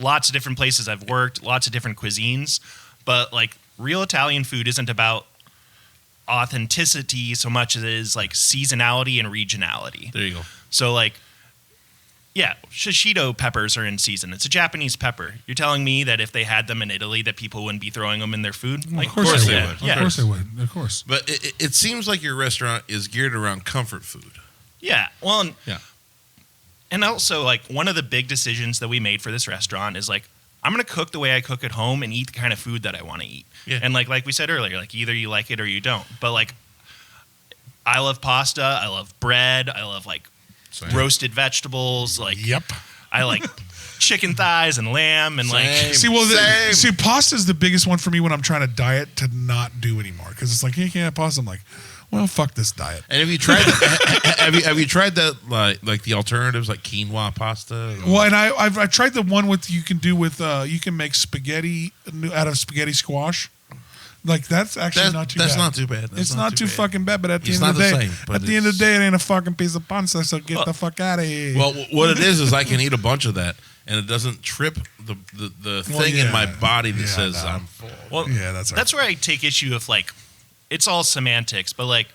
lots of different places I've worked, lots of different cuisines, but like real Italian food isn't about authenticity so much as it is like seasonality and regionality. There you go. So like, yeah, shishito peppers are in season. It's a Japanese pepper. You're telling me that if they had them in Italy, that people wouldn't be throwing them in their food? Well, Like, of course they yeah, would. yeah. Of course they would. Of course. But it seems like your restaurant is geared around comfort food. Yeah. Well, Yeah. and also like one of the big decisions that we made for this restaurant is like, I'm going to cook the way I cook at home and eat the kind of food that I want to eat. Yeah. And like we said earlier, like either you like it or you don't. But like, I love pasta. I love bread. I love like roasted vegetables. Like, Yep. I like chicken thighs and lamb and like. Same. See, pasta is the biggest one for me when I'm trying to diet to not do anymore because it's like you can't have pasta. I'm like, well, fuck this diet. And have you tried that? have you tried that like the alternatives like quinoa pasta? Well, and I've tried the one with you can make spaghetti out of spaghetti squash. Like that's actually not too bad. That's not too bad. It's not too fucking bad, but at the It's end of the not day, the same, but at the end of the day, it ain't a fucking piece of pasta. So get the fuck out of here. Well, what it is I can eat a bunch of that, and it doesn't trip the thing in my body that says no. I'm full. Well, Yeah, that's right. That's where I take issue with like, it's all semantics, but like,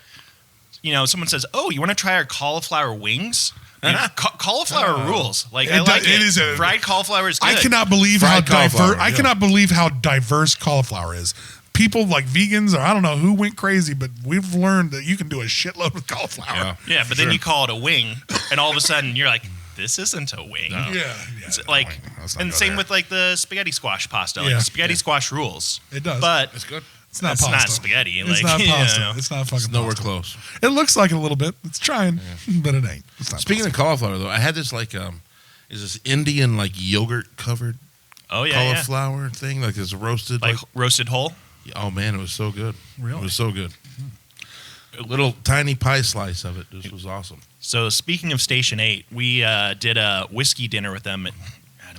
you know, someone says, "Oh, you want to try our cauliflower wings?" I mean, cauliflower rules. Like I like it. Fried cauliflower is good. I cannot believe how Fried cauliflower, diverse. I cannot believe how diverse cauliflower is. People like vegans, or I don't know who went crazy, but we've learned that you can do a shitload with cauliflower. Yeah, but then you call it a wing, and all of a sudden you're like, "This isn't a wing." No. It's like, and same with like the spaghetti squash pasta. Like spaghetti squash rules. It does. but It's good. It's not it's pasta. not spaghetti. It's like, not you pasta. know. It's not fucking It's nowhere pasta. close. It looks like it a little bit. It's trying, but it ain't. It's not Speaking pasta. of cauliflower, though, I had this like is this Indian like yogurt covered Oh yeah, cauliflower thing, like it's roasted like roasted whole. Oh man, it was so good. Really? It was so good. A little tiny pie slice of it. This was awesome. So speaking of Station 8, we did a whiskey dinner with them. It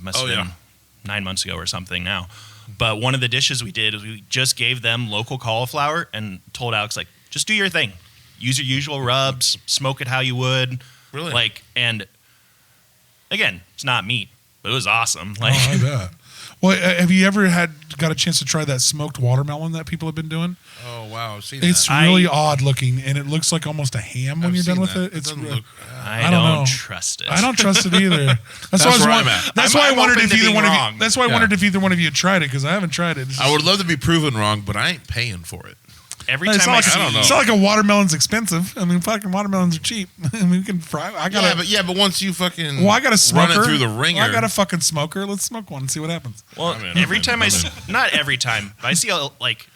must have been 9 months ago or something now. But one of the dishes we did is we just gave them local cauliflower and told Alex, like, just do your thing. Use your usual rubs. Smoke it how you would. Really? Like, and again, it's not meat, but it was awesome. Like, Oh, I bet. Well, have you ever got a chance to try that smoked watermelon that people have been doing? Oh wow, I've seen It's that. really odd looking, and it looks like almost a ham when I've you're done seen with that. it. It's doesn't real- look. I don't don't know. trust it. I don't trust it either. That's why I was where I'm wondering. at. That's I'm- why I I'm wondered open if to either being one of you. wrong. That's why I wondered if either one of you had tried it because I haven't tried it. It's I would love to be proven wrong, but I ain't paying for it. Every It's time not, I like, see, I don't know. it's not like a watermelon's expensive. I mean, fucking watermelons are cheap. I mean, we can fry. I got But once you fucking Well, I got a smoker. run it through the ringer. Well, I got a fucking smoker. Let's smoke one and see what happens. well, I'm in, every I'm in, time I'm I see, not every time, but I see like,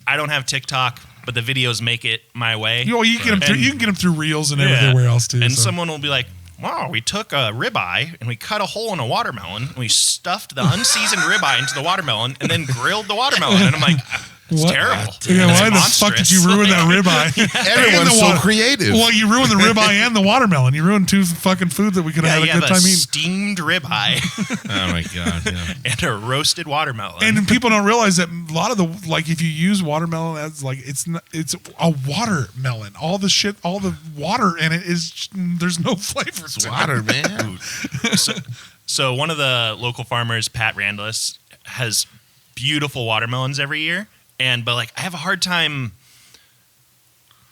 I don't have TikTok, but the videos make it my way. You can get them through. And- You can get them through reels and Yeah. everywhere else too. And so. someone will be like, "Wow, we took a ribeye and we cut a hole in a watermelon and we stuffed the unseasoned ribeye into the watermelon and then grilled the watermelon." And I'm like, "It's What? terrible. Yeah, It's why the fuck did you monstrous." ruin that ribeye? Everyone's And the so water- creative. Well, you ruined the ribeye and the watermelon. You ruined two fucking foods that we could Yeah, have you had a have good a time eating. steamed ribeye Oh my god! Yeah. and a roasted watermelon. And people don't realize that a lot of the if you use watermelon as it's a watermelon. All the shit, all the water in it is there's no flavor. It's to it. water, man. So one of the local farmers, Pat Randless, has beautiful watermelons every year. But like I have a hard time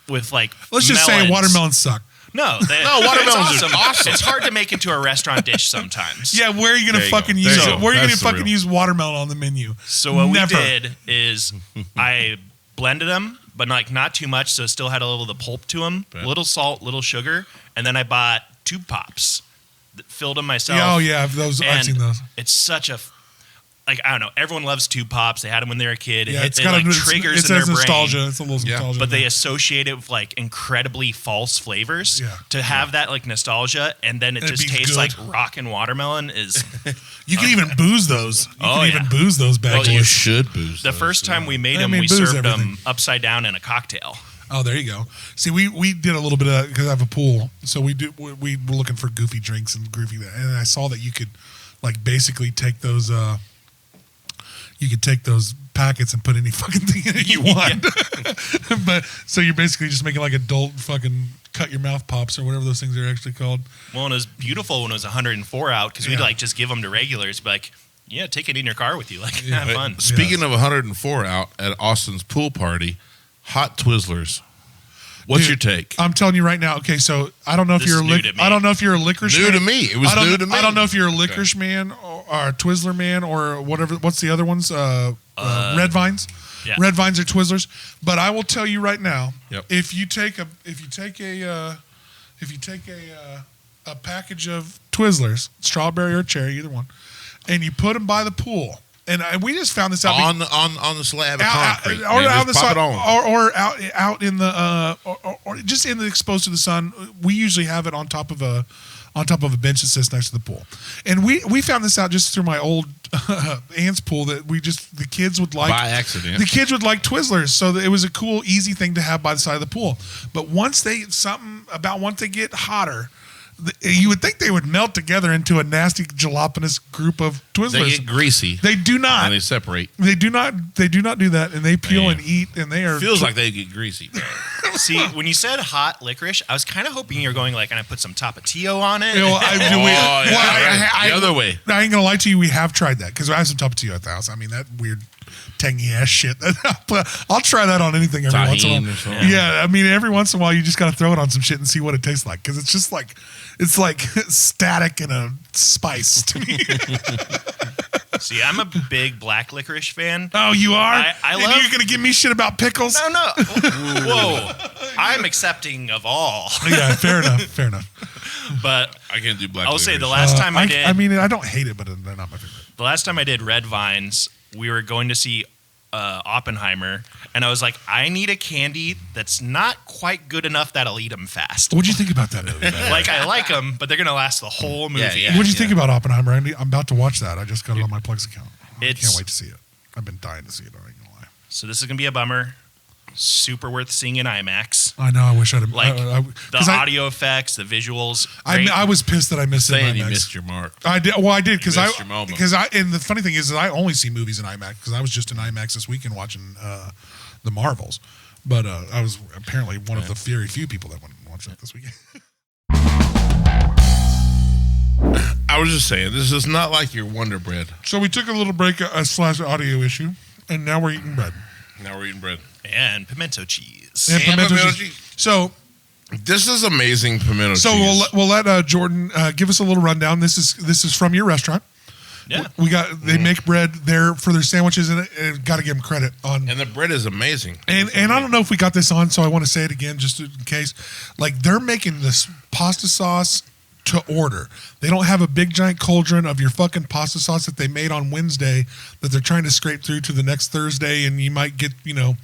with like Let's just melons. say watermelons suck. No, watermelons it's are awesome. It's hard to make into a restaurant dish sometimes. Yeah, where are you gonna There you fucking go. use There you it? go. Where are you gonna That's fucking real. use watermelon on the menu? So what Never. we did is I blended them, but like not too much, so it still had a little of the pulp to them. Right. Little salt, little sugar, and then I bought tube pops, filled them myself. Yeah, oh yeah, those I've and seen those. It's such a like I don't know. Everyone loves tube pops. They had them when they were a kid. Yeah, it like triggers it's in their nostalgia. brain. It's a little Yeah. nostalgia. But they associate it with like incredibly false flavors. Yeah. To have that like nostalgia, and then it And it just be tastes good. like rockin' watermelon is you can even booze those. You Oh, can yeah. even booze those bad Well, boys. You should booze. the those, first time we made I them. mean, We booze served everything. them upside down in a cocktail. Oh, there you go. See, we did a little bit of that because I have a pool, so we were looking for goofy drinks and goofy, and I saw that you could like basically take those. You could take those packets and put any fucking thing in it you want. But so you're basically just making like adult fucking cut your mouth pops or whatever those things are actually called. Well, and it was beautiful when it was 104 out because we'd like just give them to regulars, be like, yeah, take it in your car with you, like have fun. Speaking of 104 out at Austin's pool party, hot Twizzlers. What's Dude, your take? I'm telling you right now. Okay, so I don't know if you're I don't know if you're a licorice New man. to me. It was new to me. I don't know if you're a licorice man or a Twizzler man or whatever. What's the other ones? Red Vines. Yeah. Red Vines are Twizzlers. But I will tell you right now, Yep. if you take a package of Twizzlers, strawberry or cherry, either one, and you put them by the pool. And we just found this out on the slab of concrete, or out the just pop sun, it on. or out in the or just in the exposed to the sun. We usually have it on top of a bench that sits next to the pool. And we found this out just through my old aunt's pool that the kids would like By accident. The kids would like Twizzlers, so that it was a cool, easy thing to have by the side of the pool. But once they get hotter, you would think they would melt together into a nasty gelatinous group of Twizzlers. They get greasy. They do not. And they separate. They do not do that, and they peel and eat, and they are. Feels like they get greasy. See, when you said hot licorice, I was kind of hoping you were going like, and I put some Tapatio on it. You know, The other way. I ain't gonna lie to you. We have tried that because I have some Tapatio at the house. I mean, that weird tangy ass shit. I'll try that on anything every once in a while. Or something. Yeah, I mean, every once in a while you just gotta throw it on some shit and see what it tastes like because it's just like static and a spice to me. See, I'm a big black licorice fan. Oh, you are? I and love. you're gonna give me shit about pickles? No. Whoa. I'm accepting of all. Yeah, fair enough. But I can't do black I'll say licorice. the last time I did. I mean, I don't hate it, but they're not my favorite. The last time I did Red Vines, we were going to see Oppenheimer, and I was like, I need a candy that's not quite good enough that'll eat them fast. What'd you think about that movie? Like, I like them, but they're going to last the whole movie. Yeah. What'd you think about Oppenheimer? I'm about to watch that. I just got it on my Plex account. I It's- can't wait to see it. I've been dying to see it. I ain't gonna lie. So this is going to be a bummer. Super worth seeing in IMAX. I know. I wish I'd have Like, the 'cause audio effects, the visuals. Great. I was pissed that I missed it in Saying you IMAX. missed your mark. I did. Well, I did because missed your moment. and the funny thing is that I only see movies in IMAX because I was just in IMAX this weekend watching the Marvels, but I was apparently one of the very few people that went and watched that this weekend. I was just saying, this is not like your Wonder Bread. So we took a little break / audio issue, and now we're eating bread. Now we're eating bread. And pimento cheese. And pimento pimento cheese. cheese. So This is amazing pimento So cheese. we'll let Jordan give us a little rundown. This is from your restaurant. Yeah. They make bread there for their sandwiches, and got to give them credit on. And the bread is amazing. And I don't know if we got this on, so I want to say it again just in case. Like, they're making this pasta sauce to order. They don't have a big giant cauldron of your fucking pasta sauce that they made on Wednesday that they're trying to scrape through to the next Thursday, and you might get, the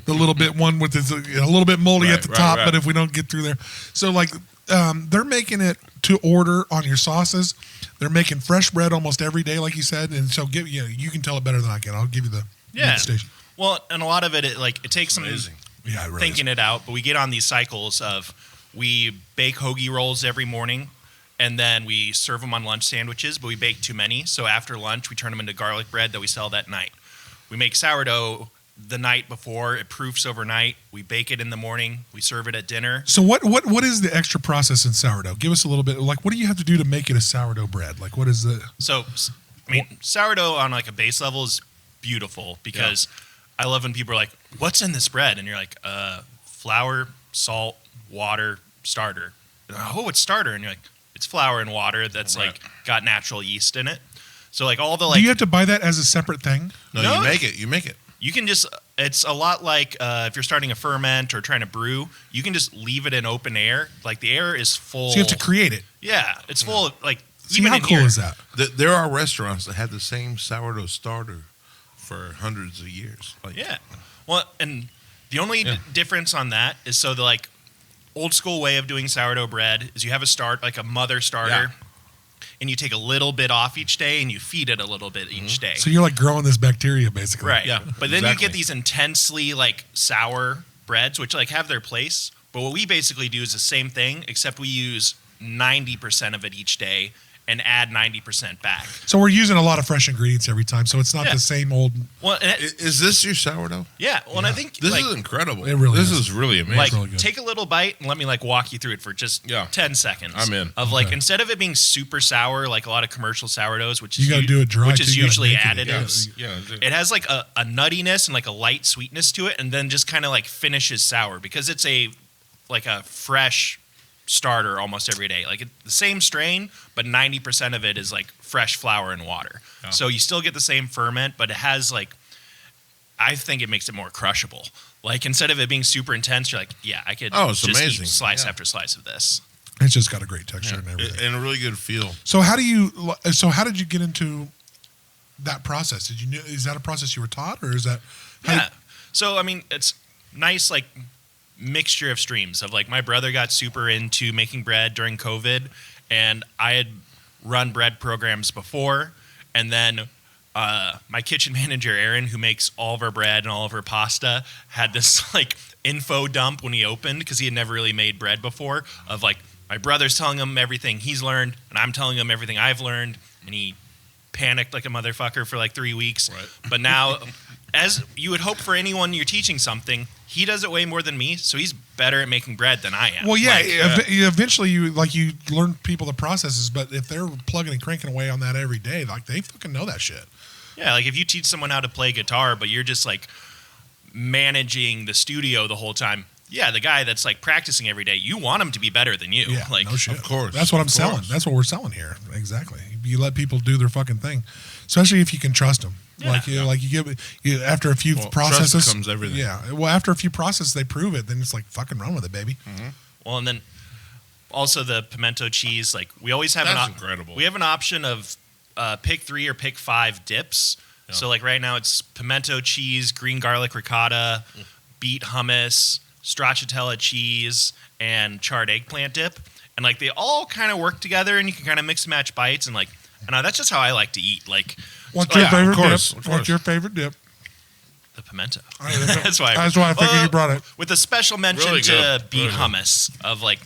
little bit one with a little bit moldy at the top, but if we don't get through there. So, like, they're making it to order on your sauces. They're making fresh bread almost every day, like you said, and so you can tell it better than I can. I'll give you the station. Well, and a lot of it takes some Yeah, it really thinking it out, but we get on these cycles of we bake hoagie rolls every morning, and then we serve them on lunch sandwiches, but we bake too many, so after lunch we turn them into garlic bread that we sell that night. We make sourdough the night before, it proofs overnight, we bake it in the morning, we serve it at dinner. So what is the extra process in sourdough? Give us a little bit. Like, what do you have to do to make it a sourdough bread? Like, what is the? So, I mean, sourdough on like a base level is beautiful because I love when people are like, "What's in this bread?" And you're like, "Flour, salt, water, starter." And they're like, "Oh, it's starter," and you're like, "It's flour and water that's like got natural yeast in it." So like all the like. Do you have to buy that as a separate thing? No, you make it. You make it. You can just, it's a lot like if you're starting a ferment or trying to brew, you can just leave it in open air. Like the air is full. So you have to create it. Yeah, it's full of like, See, even how in cool here. is that? There are restaurants that have the same sourdough starter for hundreds of years. Like, Yeah. Well, and the only difference on that is so the like old school way of doing sourdough bread is you have a mother starter. And you take a little bit off each day and you feed it a little bit each day. So you're like growing this bacteria, basically. Right. Yeah, But then you exactly. get these intensely like sour breads, which like have their place. But what we basically do is the same thing, except we use 90% of it each day. and add 90% back. So we're using a lot of fresh ingredients every time, so it's not the same old. Well, Is this your sourdough? yeah. Well, and I think This is incredible. It really this is. is really amazing. like really good. take a little bite and let me like walk you through it for just 10 seconds. I'm in. Of like instead of it being super sour like a lot of commercial sourdoughs, which is You gotta do it dry, which too. is You gotta usually make it. additives. Yeah. It has like a nuttiness and like a light sweetness to it, and then just kind of like finishes sour because it's a fresh starter almost every day. Like the same strain, but 90% of it is like fresh flour and water. Oh. So you still get the same ferment, but it has like, I think it makes it more crushable. Like instead of it being super intense, you're like, yeah, I could Oh, it's just amazing. eat slice Yeah. after slice of this. It's just got a great texture and everything. And a really good feel. So how did you get into that process? Is that a process you were taught, or is that? Yeah. So I mean, it's nice like mixture of streams of like my brother got super into making bread during COVID, and I had run bread programs before, and then my kitchen manager Aaron, who makes all of our bread and all of our pasta, had this like info dump when he opened because he had never really made bread before. Of like my brother's telling him everything he's learned, and I'm telling him everything I've learned, and he panicked like a motherfucker for like 3 weeks. Right. But now, as you would hope for anyone you're teaching something, he does it way more than me, so he's better at making bread than I am. Well, yeah. Like, Eventually, you learn people the processes, but if they're plugging and cranking away on that every day, like they fucking know that shit. yeah, like if you teach someone how to play guitar, but you're just like managing the studio the whole time. Yeah, the guy that's like practicing every day, you want him to be better than you. Yeah, like, no shit. Of course. That's what I'm Of selling. course. That's what we're selling here. Exactly. You let people do their fucking thing, especially if you can trust them. Yeah. Like you give after a few processes. Trust becomes everything. Yeah. Well, after a few processes, they prove it. Then it's like fucking run with it, baby. Well, and then also the pimento cheese. Like we always have That's incredible. We have an option of pick 3 or pick 5 dips. Yeah. So like right now it's pimento cheese, green garlic ricotta, beet hummus, stracciatella cheese, and charred eggplant dip. And like they all kind of work together, and you can kind of mix and match bites. And like, I know that's just how I like to eat. Like What's your favorite of course, dip? of What's course. your favorite dip? the pimento. That's That's why. That's why I figured you brought it. With a special mention Really to good. beet Really good. hummus of like.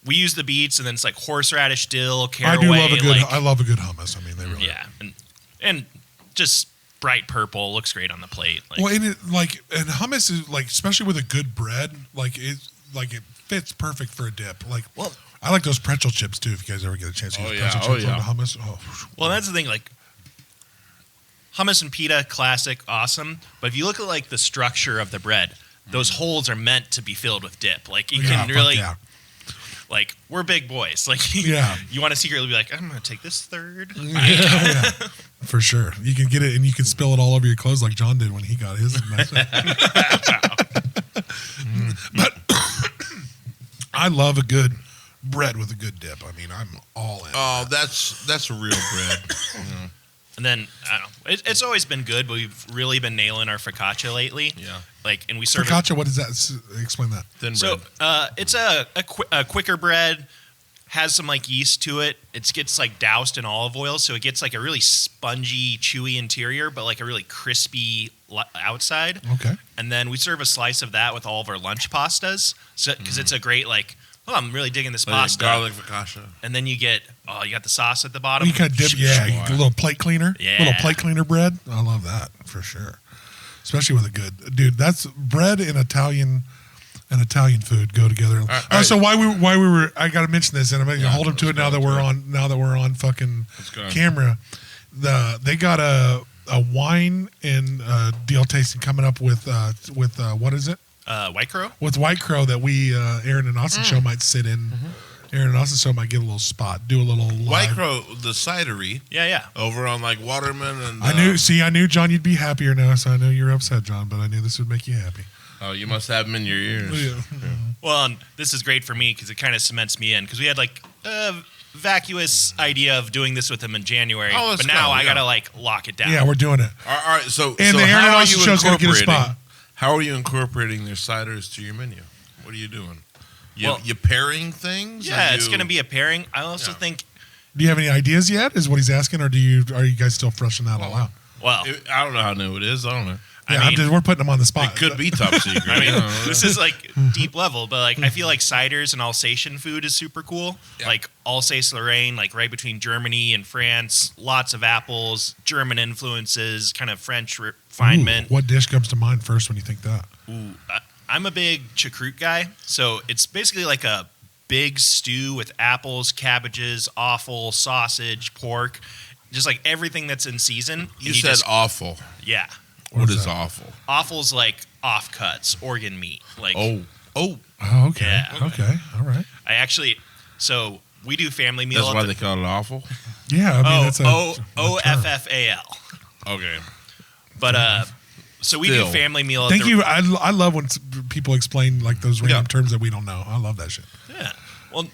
We use the beets, and then it's like horseradish, dill, I caraway. do love a good. like, I love a good hummus. I mean, they really. yeah, and just bright purple looks great on the plate. Like, Well, and hummus is like, especially with a good bread, like it fits perfect for a dip. Like, Well- I like those pretzel chips too. If you guys ever get a chance to Oh, use yeah. pretzel Oh, chips yeah. on the hummus, well, that's the thing. Like hummus and pita, classic, awesome. But if you look at like the structure of the bread, those holes are meant to be filled with dip. Like you yeah, can fuck really. yeah. Like we're big boys. Like Yeah. you want to secretly be like, I'm gonna take this third. Yeah, for sure. You can get it, and you can spill it all over your clothes like John did when he got his. But I love a good bread with a good dip. I mean, I'm all in. Oh, that's real bread. And then I don't know. It's always been good, but we've really been nailing our focaccia lately. Yeah. Like, and we serve it. Focaccia, what is that? Explain that. Thin So bread. it's a quicker bread, has some like yeast to it. It gets like doused in olive oil, so it gets like a really spongy, chewy interior, but like a really crispy outside. Okay. And then we serve a slice of that with all of our lunch pastas, because it's a great like. Oh, I'm really digging this Like pasta. garlic focaccia. And then you got the sauce at the bottom. You kind of dip, yeah, a little plate cleaner. Yeah. Little plate cleaner bread. I love that for sure. Especially with a good dude. That's bread and Italian food go together. right. So why we were I got to mention this, and I'm going to hold him to it now that we're on fucking go. camera. They got a wine and deal tasting coming up with what is it? White Crow. With White Crow that we Aaron and Austin show might sit in. Aaron and Austin show might get a little spot, do a little live. White Crow, the cidery, Yeah. over on like Waterman and. I knew John you'd be happier now, so I know you're upset, John, but I knew this would make you happy. Oh, you must have them in your ears. Yeah. Well, and this is great for me because it kind of cements me in, because we had like a vacuous idea of doing this with him in January, Oh, let's but now go, I yeah. gotta like lock it down. Yeah, we're doing it. All right, so And the Aaron how and are Austin you show's gonna get a incorporating? spot. How are you incorporating their ciders to your menu? What are you doing? You Well- pairing things? Yeah, Are it's you- gonna be a pairing. I also think Do you have any ideas yet? Is what he's asking, or are you guys still fleshing that all out? Well, I don't know how new it is. I don't know. Yeah, we're putting them on the spot. It could be top secret. I mean, this is like deep level, but like I feel like ciders and Alsatian food is super cool. Yeah. Like Alsace-Lorraine, like right between Germany and France, lots of apples, German influences, kind of French refinement. What dish comes to mind first when you think that? I'm a big choucroute guy, so it's basically like a big stew with apples, cabbages, offal, sausage, pork, just like everything that's in season. You said awful. Yeah. What is awful? Offal's like offcuts, organ meat. Like oh, okay. Yeah. Okay. All right. So we do family meal. That's why they call it awful? Yeah. I mean, that's OFFAL. Okay. But so we do family meal. Thank you. I love when people explain like those random terms that we don't know. I love that shit. Yeah. Well,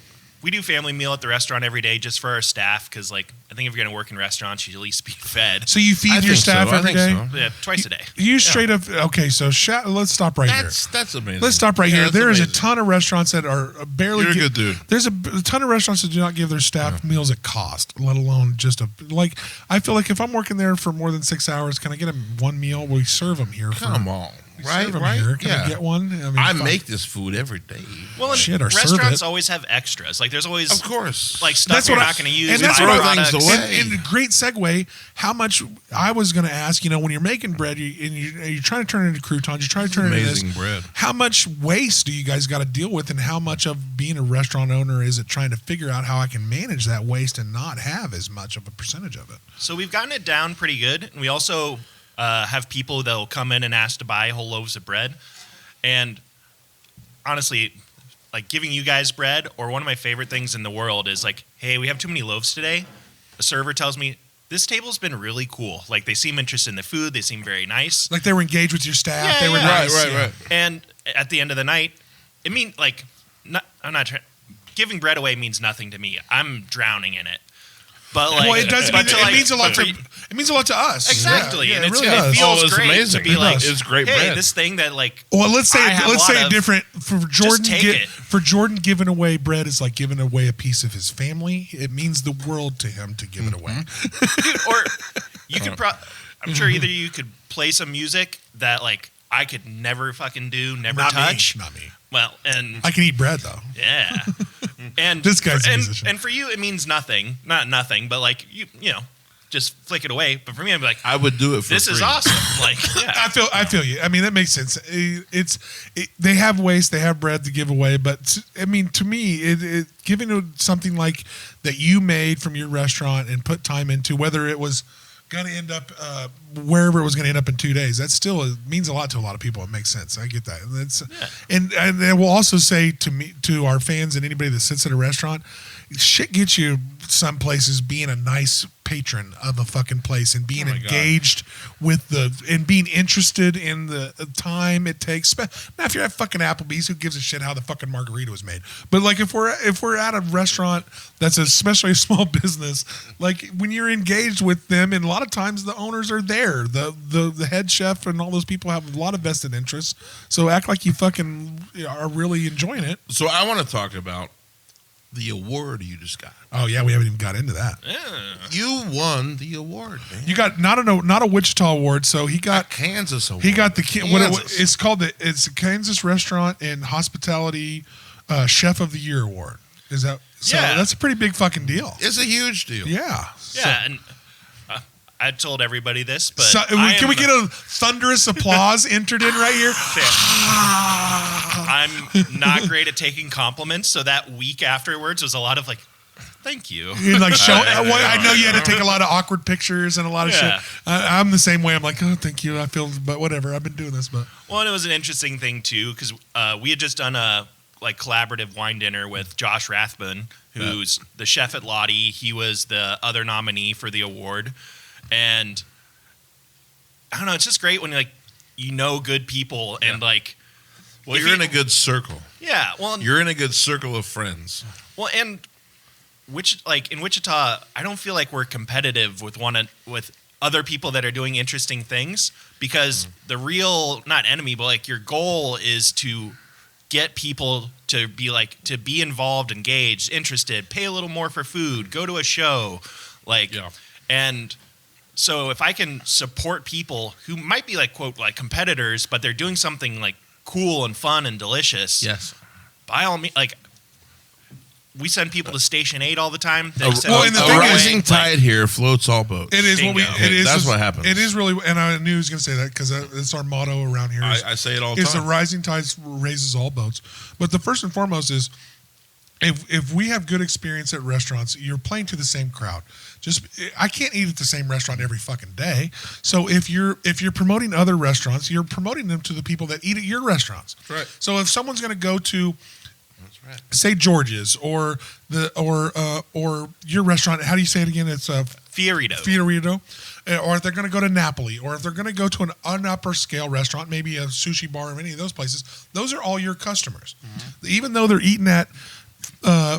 we do family meal at the restaurant every day just for our staff because, like, I think if you're going to work in restaurants, you should at least be fed. So you feed your staff every day? So. Yeah, twice a day. You straight up. Okay, so let's stop right here. That's amazing. Let's stop right here. There is a ton of restaurants that are barely. You're a good dude. There's a ton of restaurants that do not give their staff meals at cost, let alone just like. I feel like if I'm working there for more than 6 hours, can I get one meal? We serve them here. Come on. Right. Here. Can I get one? I make this food every day. Well, restaurants always have extras. Like there's always, of course, like stuff you're not going to use. And that's what things away. And great segue. How much I was going to ask. When you're making bread, you're trying to turn it into croutons. You're trying to turn it into amazing bread. How much waste do you guys got to deal with, and how much of being a restaurant owner is it trying to figure out how I can manage that waste and not have as much of a percentage of it? So we've gotten it down pretty good, and we also have people that will come in and ask to buy whole loaves of bread. And honestly, like giving you guys bread, or one of my favorite things in the world is like, hey, we have too many loaves today. A server tells me, this table's been really cool. Like they seem interested in the food. They seem very nice. Like they were engaged with your staff. Yeah, they were nice. Right. And at the end of the night, it means like, giving bread away means nothing to me. I'm drowning in it. But like, well, it does. It means a lot. It means a lot to us. Exactly, yeah, and it really does. feels great amazing. to be like, it's great hey, bread. this thing that like. Well, let's say it different. For Jordan, for Jordan, giving away bread is like giving away a piece of his family. It means the world to him to give it away. Or you could, I'm sure either you could play some music that like I could never fucking do, never touch. Not me. Well, and I can eat bread though. Yeah. And this guy's a musician. And for you, it means nothing. Not nothing, but like you know, just flick it away. But for me, I'm like, I would do it for this free. Is awesome. Like, yeah. I feel you. I mean, that makes sense. They have waste. They have bread to give away. But I mean, to me, giving something like that you made from your restaurant and put time into, whether it was going to end up wherever it was going to end up in 2 days, that still means a lot to a lot of people. It makes sense. I get that. And I will also say to our fans and anybody that sits at a restaurant, shit gets you some places being a nice patron of a fucking place and being engaged with and being interested in the time it takes. Now, if you're at fucking Applebee's, who gives a shit how the fucking margarita was made? But like if we're at a restaurant that's especially a small business, like when you're engaged with them, and a lot of times the owners are there, the head chef and all those people have a lot of vested interests. So act like you fucking are really enjoying it. So I want to talk about the award you just got. Oh yeah, we haven't even got into that. Yeah. You won the award, man. You got not a Wichita award, so he got a Kansas award. He got it's called it's Kansas Restaurant and Hospitality Chef of the Year award. Is that so? Yeah. That's a pretty big fucking deal. It's a huge deal. Yeah. Yeah, and I told everybody this, but can we get a thunderous applause entered in right here? I'm not great at taking compliments, so that week afterwards was a lot of like, thank you. Like I know you had to take a lot of awkward pictures and a lot of shit. I'm the same way. I'm like, oh, thank you. I feel, but whatever. I've been doing this, but well, and it was an interesting thing too because we had just done a collaborative wine dinner with Josh Rathbun, who's the chef at Lottie. He was the other nominee for the award, and I don't know. It's just great when you know good people and like. Well, you're in a good circle. Yeah, well, you're in a good circle of friends. Well, and in Wichita, I don't feel like we're competitive with other people that are doing interesting things because the real not enemy, but like your goal is to get people to be involved, engaged, interested, pay a little more for food, go to a show, and So if I can support people who might be like, quote, like competitors, but they're doing something like cool and fun and delicious. Yes. By all means, like we send people to Station 8 all the time. A rising tide here floats all boats. It is Bingo. That's what happens. It is really, and I knew he was going to say that because it's our motto around here. I say it all the It's time. a rising tide raises all boats. But the first and foremost is if we have good experience at restaurants, you're playing to the same crowd. I can't eat at the same restaurant every fucking day. So if you're promoting other restaurants, you're promoting them to the people that eat at your restaurants. Right. So if someone's going to go to Right. say George's or your restaurant, how do you say it again? It's FioRito. Or if they're going to go to Napoli, or if they're going to go to an upper scale restaurant, maybe a sushi bar or any of those places, those are all your customers. Mm-hmm. Even though they're eating at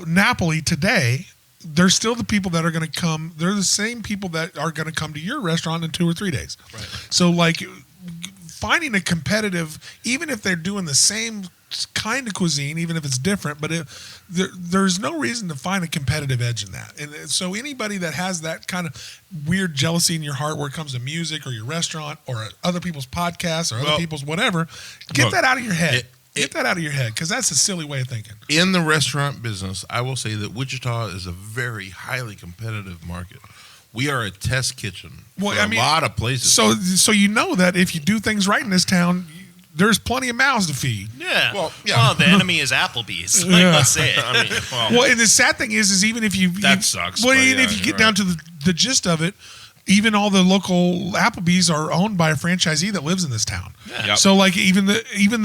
Napoli today, they're still the people that are going to come. They're the same people that are going to come to your restaurant in 2 or 3 days. Right. So like finding a competitive, even if they're doing the same kind of cuisine, even if it's different, but there's no reason to find a competitive edge in that. And so anybody that has that kind of weird jealousy in your heart where it comes to music or your restaurant or other people's podcasts or other people's whatever, get that out of your head. Get that out of your head, because that's a silly way of thinking. In the restaurant business, I will say that Wichita is a very highly competitive market. We are a test kitchen for a lot of places. So you know that if you do things right in this town, there's plenty of mouths to feed. Yeah. Well, the enemy is Applebee's. Like, let's say it. I mean, well, and the sad thing is even if you that sucks. Well, even if you get down to the gist of it, even all the local Applebee's are owned by a franchisee that lives in this town. Yeah. Yep. So like even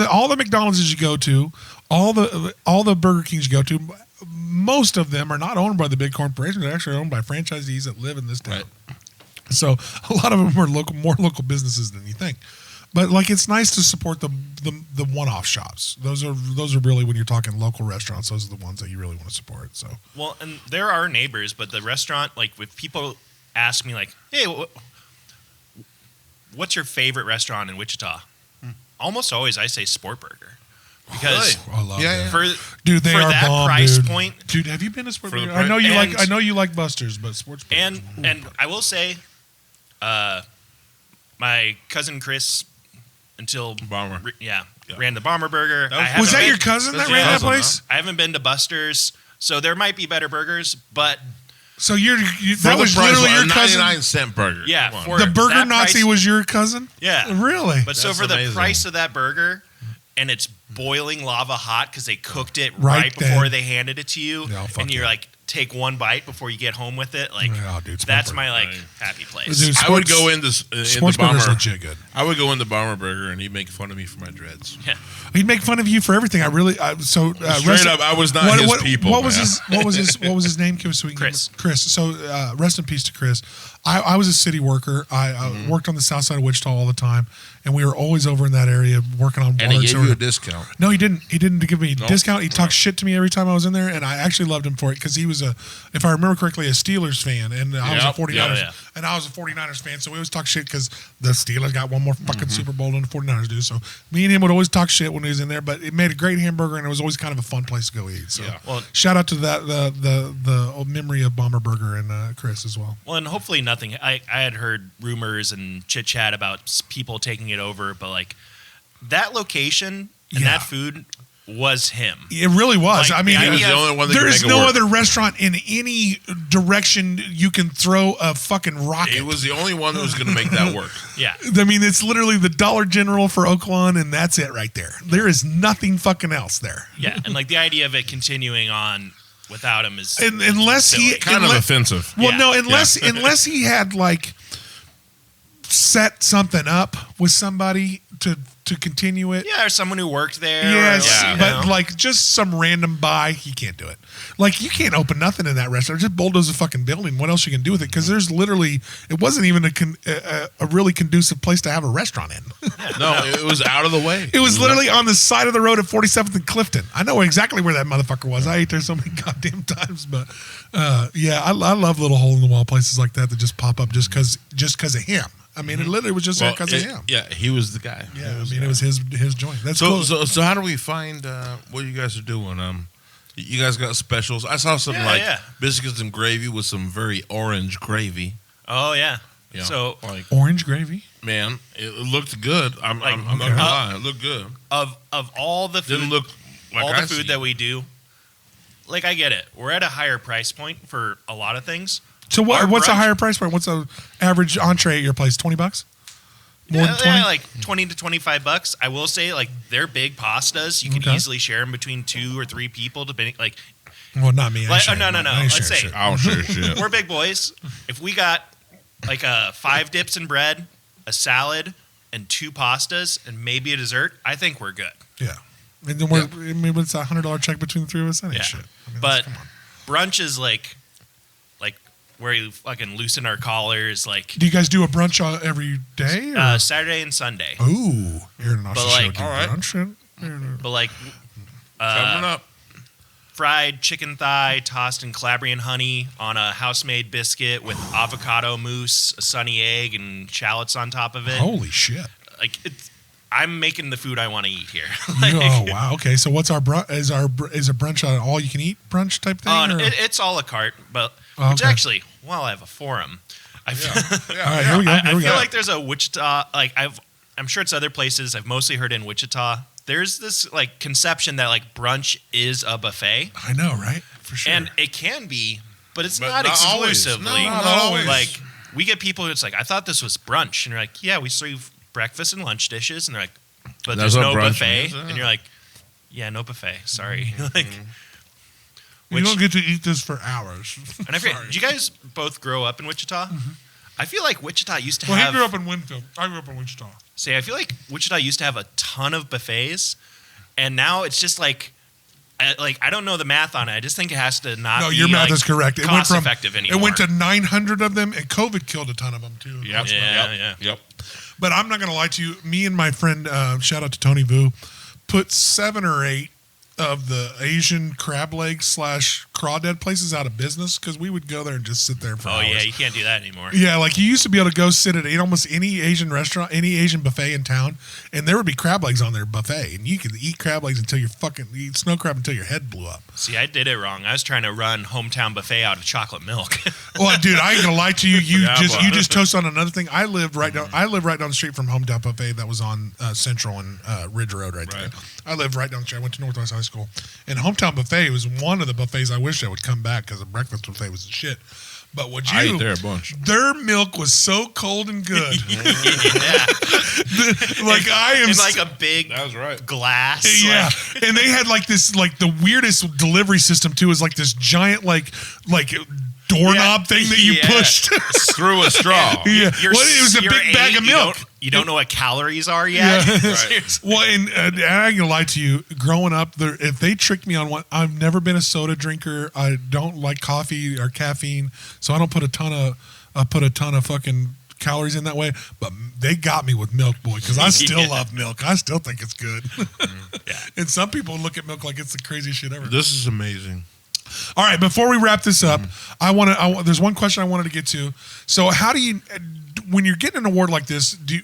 all the McDonald's you go to, all the Burger Kings you go to, most of them are not owned by the big corporations. They're actually owned by franchisees that live in this town. Right. So a lot of them are more local businesses than you think. But like it's nice to support the one-off shops. Those are really, when you're talking local restaurants, those are the ones that you really want to support. So well, and there are neighbors, but the restaurant, like if people ask me like, hey, what's your favorite restaurant in Wichita? Almost always I say Sport Burger. Because I love that. Dude, they for are that bomb, price dude. point. Dude, have you been to Sport Burger? I know you like Buster's, but Sports Burger. And I will say, my cousin Chris, until Bomber, ran the Bomber Burger. Was that your cousin that ran that place? I haven't been to Buster's, so there might be better burgers, but. So that was literally your cousin. 99-cent burger. Yeah, the Burger Nazi was your cousin. Yeah, really. But so for amazing. The price of that burger, and it's boiling lava hot because they cooked it right before they handed it to you, and you're yeah. like, take one bite before you get home with it. Like, dude, that's my like happy place. Dude, I would go into the Bomber. Legit good. I would go into Bomber Burger, and he'd make fun of me for my dreads. Yeah. He'd make fun of you for everything. Straight up, I was not his people. What was his name? So Chris. So rest in peace to Chris. I was a city worker. I worked on the south side of Wichita all the time, and we were always over in that area working on. And he gave you a discount. No, he didn't. He didn't give me a discount. He talked shit to me every time I was in there, and I actually loved him for it because he was if I remember correctly, a Steelers fan, and I was a 49ers. And I was a 49ers fan, so we always talk shit because the Steelers got one more fucking Super Bowl than the 49ers do. So me and him would always talk shit when he was in there, but it made a great hamburger, and it was always kind of a fun place to go eat. So shout out to that the old memory of Bomber Burger and Chris as well. Well, and hopefully nothing. I had heard rumors and chit chat about people taking it over, but like that location and that food was him. It really was. Like, I mean, he was the only one that there could is make it no work. other restaurant in any direction you can throw a fucking rocket. He was the only one that was going to make that work. Yeah. I mean, it's literally the Dollar General for Oakland, and that's it right there. There is nothing fucking else there. Yeah, and like the idea of it continuing on without him is unless silly. he Kind of offensive. Well, no, unless he had like set something up with somebody to continue it. Yeah, or someone who worked there. Yes, or, but like just some random buy, he can't do it. Like you can't open nothing in that restaurant. Just bulldoze a fucking building. What else you can do with it? Because there's literally, it wasn't even a really conducive place to have a restaurant in. No, it was out of the way. It was literally on the side of the road at 47th and Clifton. I know exactly where that motherfucker was. I ate there so many goddamn times. But I love little hole in the wall places like that just pop up just because of him. I mean, it literally was just there because of him. Yeah, he was the guy. Yeah, it was his joint. That's cool. So how do we find what you guys are doing? You guys got specials. I saw some biscuits and gravy with some very orange gravy. Oh yeah. Yeah. So like, Orange gravy. man, it looked good. I'm not okay. gonna lie, it looked good. Of all the food, Didn't look like all I the food see. that we do, like I get it. We're at a higher price point for a lot of things. So Our what's a brunch- higher price point? What's the average entree at your place? $20? More than 20? Yeah, like $20 to $25. I will say, like their big pastas, you can Okay. easily share them between 2 or 3 people, depending. Like, Well, not me. I like share. no. I Let's share say shit. I'll share shit. we're big boys. If we got like 5 dips in bread, a salad, and 2 pastas, and maybe a dessert, I think we're good. Yeah. And then maybe it's $100 check between the 3 of us. That ain't Yeah. shit. I mean, But come on. brunch is like where you fucking loosen our collars, like Do you guys do a brunch every day? Or? Saturday and Sunday. Ooh, you're an But awesome like- show. Do all right. brunch? But like Coming up. fried chicken thigh tossed in Calabrian honey on a house-made biscuit with avocado mousse, a sunny egg, and shallots on top of it. Holy shit. Like I'm making the food I want to eat here. Oh wow. Okay. So what's our brunch? Is a brunch an all you can eat brunch type thing? No, or- it's a la carte, but Oh, which okay. actually, while I have a forum, I feel, all right. Here we go. I Here we feel go. like there's a Wichita. Like I'm sure it's other places. I've mostly heard in Wichita. There's this like conception that like brunch is a buffet, I know, right? For sure. and it can be, but it's But not not always. exclusively. No, not always. Like we get people who's like, I thought this was brunch, and you're like, yeah, we serve breakfast and lunch dishes, and they're like, but That's there's what no brunch buffet, is, yeah. and you're like, yeah, no buffet. Sorry. like, you which- don't get to eat this for hours. and I forget, did you guys both grow up in Wichita? I feel like Wichita used to Well, have. he grew up in Winfield. I grew up in Wichita. I feel like Wichita used to have a ton of buffets, and now it's just like I don't know the math on it. I just think it has to not. No, be, your math like, is correct. It went cost from effective anymore. It went to 900 of them, and COVID killed a ton of them too. Yep. Yeah. Yep. But I'm not going to lie to you. Me and my friend, shout out to Tony Vu, put 7 or 8 of the Asian crab leg / crawdad places out of business because we would go there and just sit there for Oh hours. yeah, you can't do that anymore. Yeah, like you used to be able to go sit at almost any Asian restaurant, any Asian buffet in town, and there would be crab legs on their buffet, and you could eat crab legs until eat snow crab until your head blew up. See, I did it wrong. I was trying to run hometown buffet out of chocolate milk. Well, dude, I ain't gonna lie to you. You Yeah, just boy. you just toast on another thing. I live right down the street from Hometown Buffet that was on Central and Ridge Road right there. Right. I live right down the street. I went to Northwest High School, and Hometown Buffet was one of the buffets I wish I would come back because the breakfast buffet was the shit. But what I you ate there a bunch. their milk was so cold and good. yeah, Like I am in like a big That was right. glass. yeah, like- and they had like this, like the weirdest delivery system too. Is like this giant like doorknob Yeah. thing that you Yeah. pushed. Through a straw. Yeah, You're- well, it was a you're big bag 8, of milk. You don't know what calories are yet. Yeah. Seriously. Well, and I ain't gonna lie to you. Growing up, if they tricked me on one, I've never been a soda drinker. I don't like coffee or caffeine, so I don't put a ton of fucking calories in that way. But they got me with milk, boy, because I still Yeah. love milk. I still think it's good. Yeah. And some people look at milk like it's the craziest shit ever. This is amazing. All right, before we wrap this up, there's one question I wanted to get to. So, how do you, when you're getting an award like this, do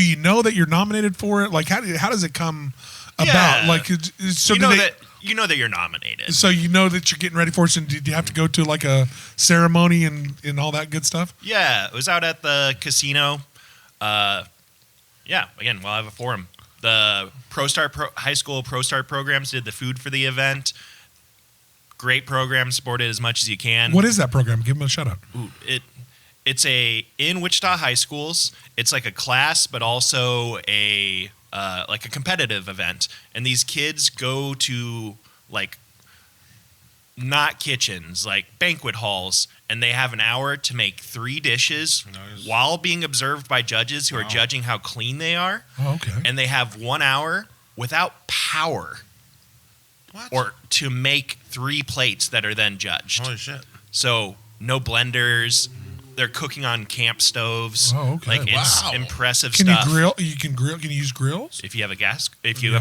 you know that you're nominated for it? Like, how does it come about? Yeah. Like, so you do know they, that you're nominated. so you know that you're getting ready for it. So, do you have to go to like a ceremony and all that good stuff? Yeah, it was out at the casino. Again, while I have a forum, the high school Pro Start programs did the food for the event. Great program, support it as much as you can. What is that program? Give them a shout out. Ooh, it's in Wichita high schools. It's like a class, but also a like a competitive event. And these kids go to like not kitchens, like banquet halls, and they have an hour to make 3 dishes Nice. while being observed by judges who are Wow. judging how clean they are. Oh, okay. And they have 1 hour without power What? or to make 3 plates that are then judged. Holy shit. So no blenders. They're cooking on camp stoves. Oh, okay. Like it's Wow. impressive Can stuff. you grill? Can you use grills? If you have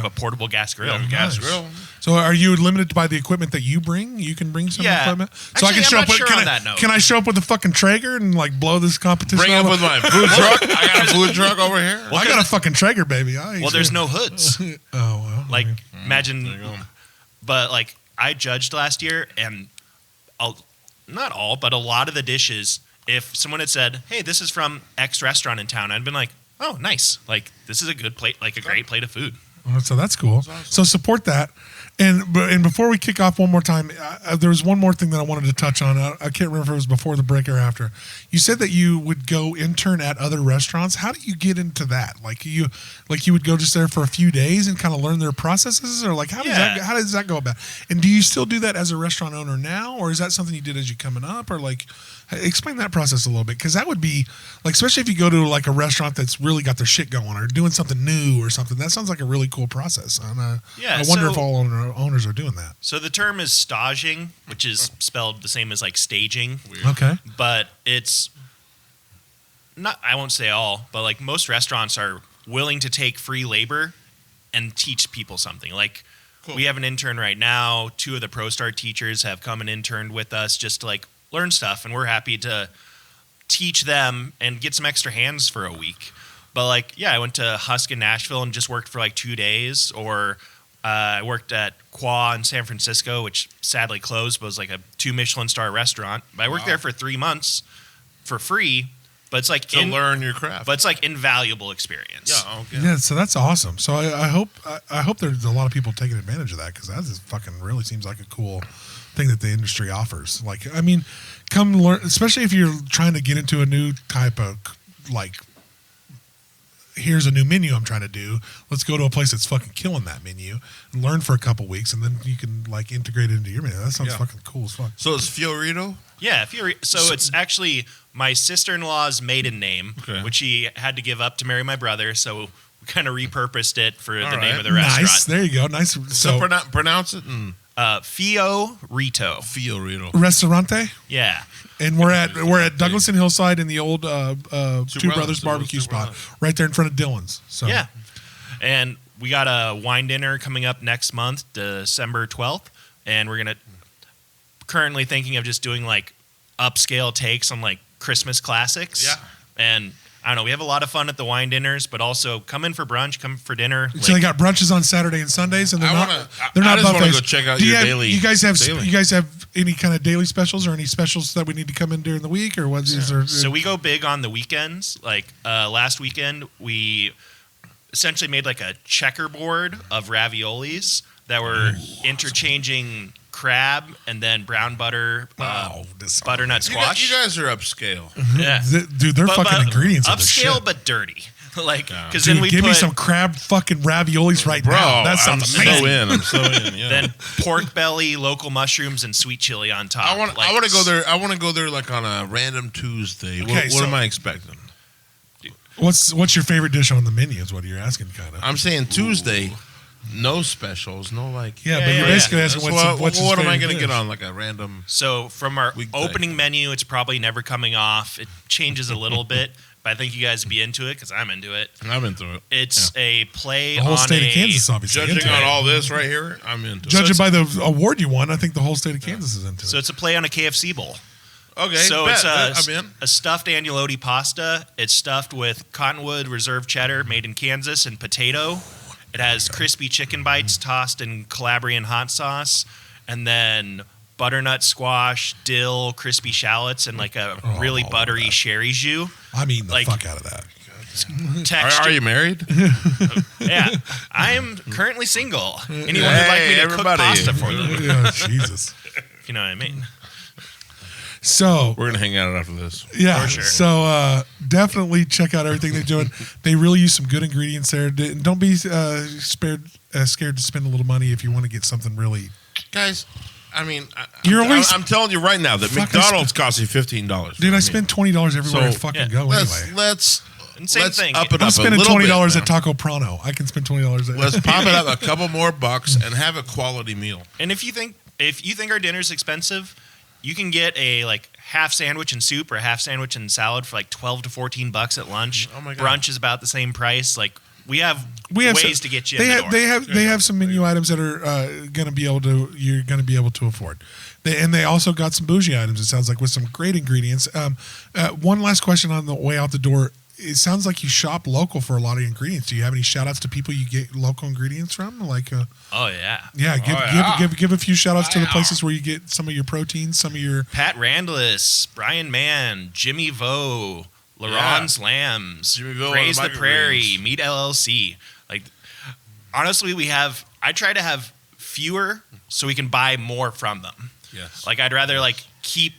a portable gas grill. Yeah, gas Nice. grill. So are you limited by the equipment that you bring? You can bring some Yeah. equipment. Actually, I'm not with sure can on I, that note. Can I show up with a fucking Traeger and like blow this competition? Bring up with my food truck. I got a food truck over here. I got a fucking Traeger, baby. Well, there's no hoods. Oh well. Like There you imagine, go. but like I judged last year, and not all, but a lot of the dishes if someone had said, "Hey, this is from X restaurant in town," I'd been like, "Oh, nice! Like this is a good plate, like a great plate of food." So that's cool. awesome. So support that. And before we kick off one more time, there was one more thing that I wanted to touch on. I can't remember if it was before the break or after. You said that you would go intern at other restaurants. How do you get into that? Like you would go just there for a few days and kind of learn their processes, or like how does that go about? And do you still do that as a restaurant owner now, or is that something you did as you coming up, or like explain that process a little bit? Because that would be like, especially if you go to like a restaurant that's really got their shit going or doing something new or something. That sounds like a really cool process. And, I wonder if all owners are doing that. So the term is staging, which is spelled the same as like staging. Weird. Okay. But it's not, I won't say all, but like most restaurants are willing to take free labor and teach people something. Like we have an intern right now. 2 of the ProStar teachers have come and interned with us just to like learn stuff, and we're happy to teach them and get some extra hands for a week. But like, I went to Husk in Nashville and just worked for like 2 days, or I worked at Qua in San Francisco, which sadly closed, but was like a 2 Michelin star restaurant. But I worked there for 3 months for free, but it's like To learn your craft. but it's like invaluable experience. yeah, okay. Yeah, so that's awesome. So I hope there's a lot of people taking advantage of that, because that just fucking really seems like a cool thing that the industry offers. Like, I mean, come learn, especially if you're trying to get into a new type of like, here's a new menu I'm trying to do. Let's go to a place that's fucking killing that menu and learn for a couple weeks, and then you can like integrate it into your menu. That sounds fucking cool as fuck. So it's FioRito? Yeah, so it's actually my sister-in-law's maiden name, which she had to give up to marry my brother, so we kind of repurposed it for the name of the restaurant. Nice. There you go. Nice. So pronounce it in FioRito. FioRito. Restaurante. Yeah. And we're at Douglas and Hillside in the old Two Brothers barbecue spot, right there in front of Dylan's. So Yeah. And we got a wine dinner coming up next month, December 12th, and we're gonna currently thinking of just doing like upscale takes on like Christmas classics. Yeah. And I don't know, we have a lot of fun at the wine dinners, but also come in for brunch, come for dinner. So they got brunches on Saturday and Sundays, and they're not I just want to buffets. go check out Do your have, daily. You guys have daily. you guys have any kind of daily specials, or any specials that we need to come in during the week, or what is there? So we go big on the weekends. Like last weekend, we essentially made like a checkerboard of raviolis that were interchanging crab and then brown butter, butternut squash. You guys are upscale. Yeah. Dude, they're fucking ingredients of the upscale, shit. but dirty. Like, because Dude, then we give put me some crab fucking raviolis right Bro, now. That sounds amazing. I'm so in. Yeah. then pork belly, local mushrooms, and sweet chili on top. I want to go there. I want to go there like on a random Tuesday. Okay, What am I expecting? What's your favorite dish on the menu? Is what you're asking, kind of. I'm saying Tuesday. No specials, no like. Yeah, but you're basically asking what's what am I going going to get on like a random? So from our Weekday. opening menu, it's probably never coming off. It changes a little bit, but I think you guys would be into it because I'm into it. I'm into it. It's a play The whole on state of Kansas, obviously. Judging into on it. all this right here, I'm into it. Judging by the award you won, I think the whole state of Kansas is into So it. it's a play on a KFC bowl. Okay, So bet, it's bet, I'm in. a stuffed agnolotti pasta. It's stuffed with Cottonwood Reserve cheddar made in Kansas and potato. It has crispy chicken bites tossed in Calabrian hot sauce, and then butternut squash, dill, crispy shallots, and like a really buttery sherry jus. I'm eating the like- fuck out of that. Texture. Are you married? Yeah, I am currently single. Anyone who'd like me to everybody. cook pasta for them, Yeah, Jesus. if you know what I mean. So We're gonna hang out after this. yeah, For sure. so definitely check out everything they're doing. They really use some good ingredients there. Don't be scared to spend a little money if you want to get something really. Guys, I mean, I'm telling you right now that Fucking McDonald's costs you $15. Dude, I spend $20 everywhere I So, fucking yeah. go anyway. Let's And same thing. up it I'm up spending a little $20 bit, at Taco Prano. I can spend $20 there. Let's pop it up a couple more bucks and have a quality meal. And if you think our dinner's expensive, you can get a like half sandwich and soup or a half sandwich and salad for like $12 to $14 at lunch. Oh my God. Brunch is about the same price. Like we have ways to get you in the door. They have some menu items that are you're going to be able to afford. They also got some bougie items. It sounds like with some great ingredients. One last question on the way out the door. it sounds like you shop local for a lot of your ingredients. Do you have any shout outs to people you get local ingredients from? Like, oh yeah, give a few shout outs to the places where you get some of your proteins, some of your Pat Randless, Brian Mann, Jimmy Vo, Laron's Lambs, Praise the Prairie, Meat LLC. Like, honestly, I try to have fewer so we can buy more from them. Yes. Like, I'd rather like keep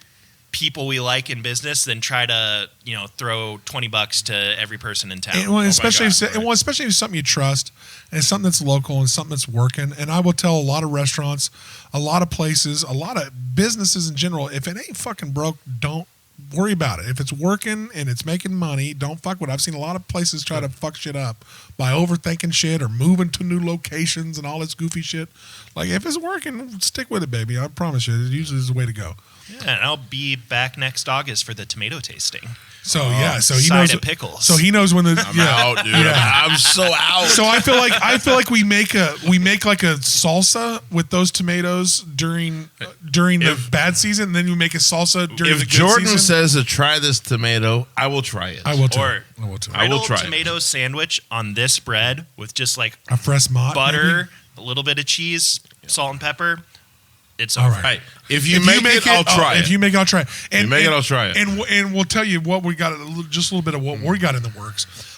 people we like in business than try to, throw $20 to every person in town. Especially if it's something you trust and it's something that's local and something that's working. And I will tell a lot of restaurants, a lot of places, a lot of businesses in general, if it ain't fucking broke, don't worry about it. If it's working and it's making money, don't fuck with it. I've seen a lot of places try to fuck shit up by overthinking shit or moving to new locations and all this goofy shit. Like, if it's working, stick with it, baby. I promise you, it usually is the way to go. Yeah, and I'll be back next August for the tomato tasting. So he side knows of pickles. So he knows when the I'm out, dude. Yeah. I'm so out. So I feel like we make like a salsa with those tomatoes during the bad season, and then we make a salsa during the good season. If Jordan says to try this tomato, I will try it. I will too. I will try tomato sandwich on this bread with just like a fresh butter, a little bit of cheese, salt and pepper. It's all right. If you make it, I'll try it. If you make it, I'll try it. I'll try it. And we'll tell you what we got. Just a little bit of what we got in the works.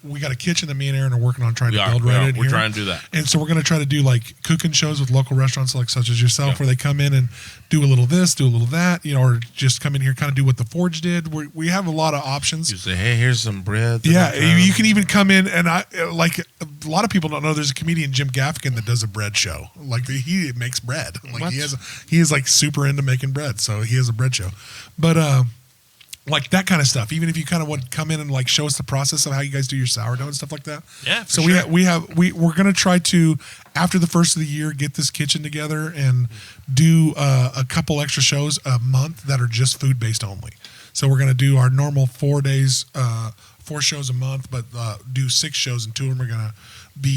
We got a kitchen that me and Aaron are working on trying to build right We're trying to do that. And so we're going to try to do like cooking shows with local restaurants like such as yourself, where they come in and do a little this, do a little that, or just come in here, kind of do what the Forge did. We have a lot of options. You say, hey, here's some bread. Yeah, you can even come in and a lot of people don't know there's a comedian, Jim Gaffigan, that does a bread show. Like he makes bread. Like what? he is like super into making bread, so he has a bread show. But like that kind of stuff. Even if you kind of want to come in and like show us the process of how you guys do your sourdough and stuff like that. Yeah. So we're gonna try to, after the first of the year, get this kitchen together and do a couple extra shows a month that are just food based only. So we're gonna do our normal 4 days, 4 shows a month, but do 6 shows, and 2 of them are gonna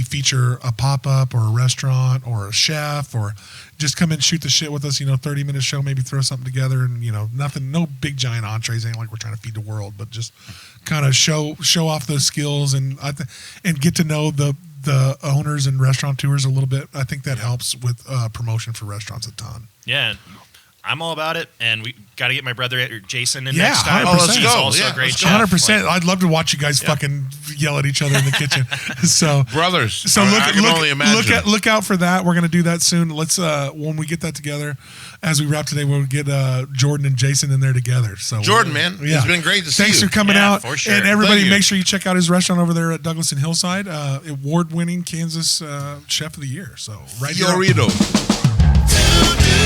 feature a pop-up or a restaurant or a chef, or just come in and shoot the shit with us, 30-minute show, maybe throw something together, and nothing, no big giant entrees, ain't like we're trying to feed the world, but just kind of show off those skills and get to know the owners and restaurateurs a little bit. I think that helps with promotion for restaurants a ton. Yeah, I'm all about it, and we got to get my brother Jason in next time. 100%. He's also a great chef. 100%. I'd love to watch you guys fucking yell at each other in the kitchen. So brothers. So I can only imagine. look out for that. We're gonna do that soon. Let's when we get that together, as we wrap today, we'll get Jordan and Jason in there together. So Jordan, man, it's been great to see you. Thanks for coming out. For sure. And everybody, make sure you check out his restaurant over there at Douglas and Hillside. Award-winning Kansas Chef of the Year. So FioRito.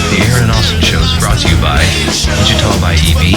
The Aaron Austin Show is brought to you by Wichita by EB,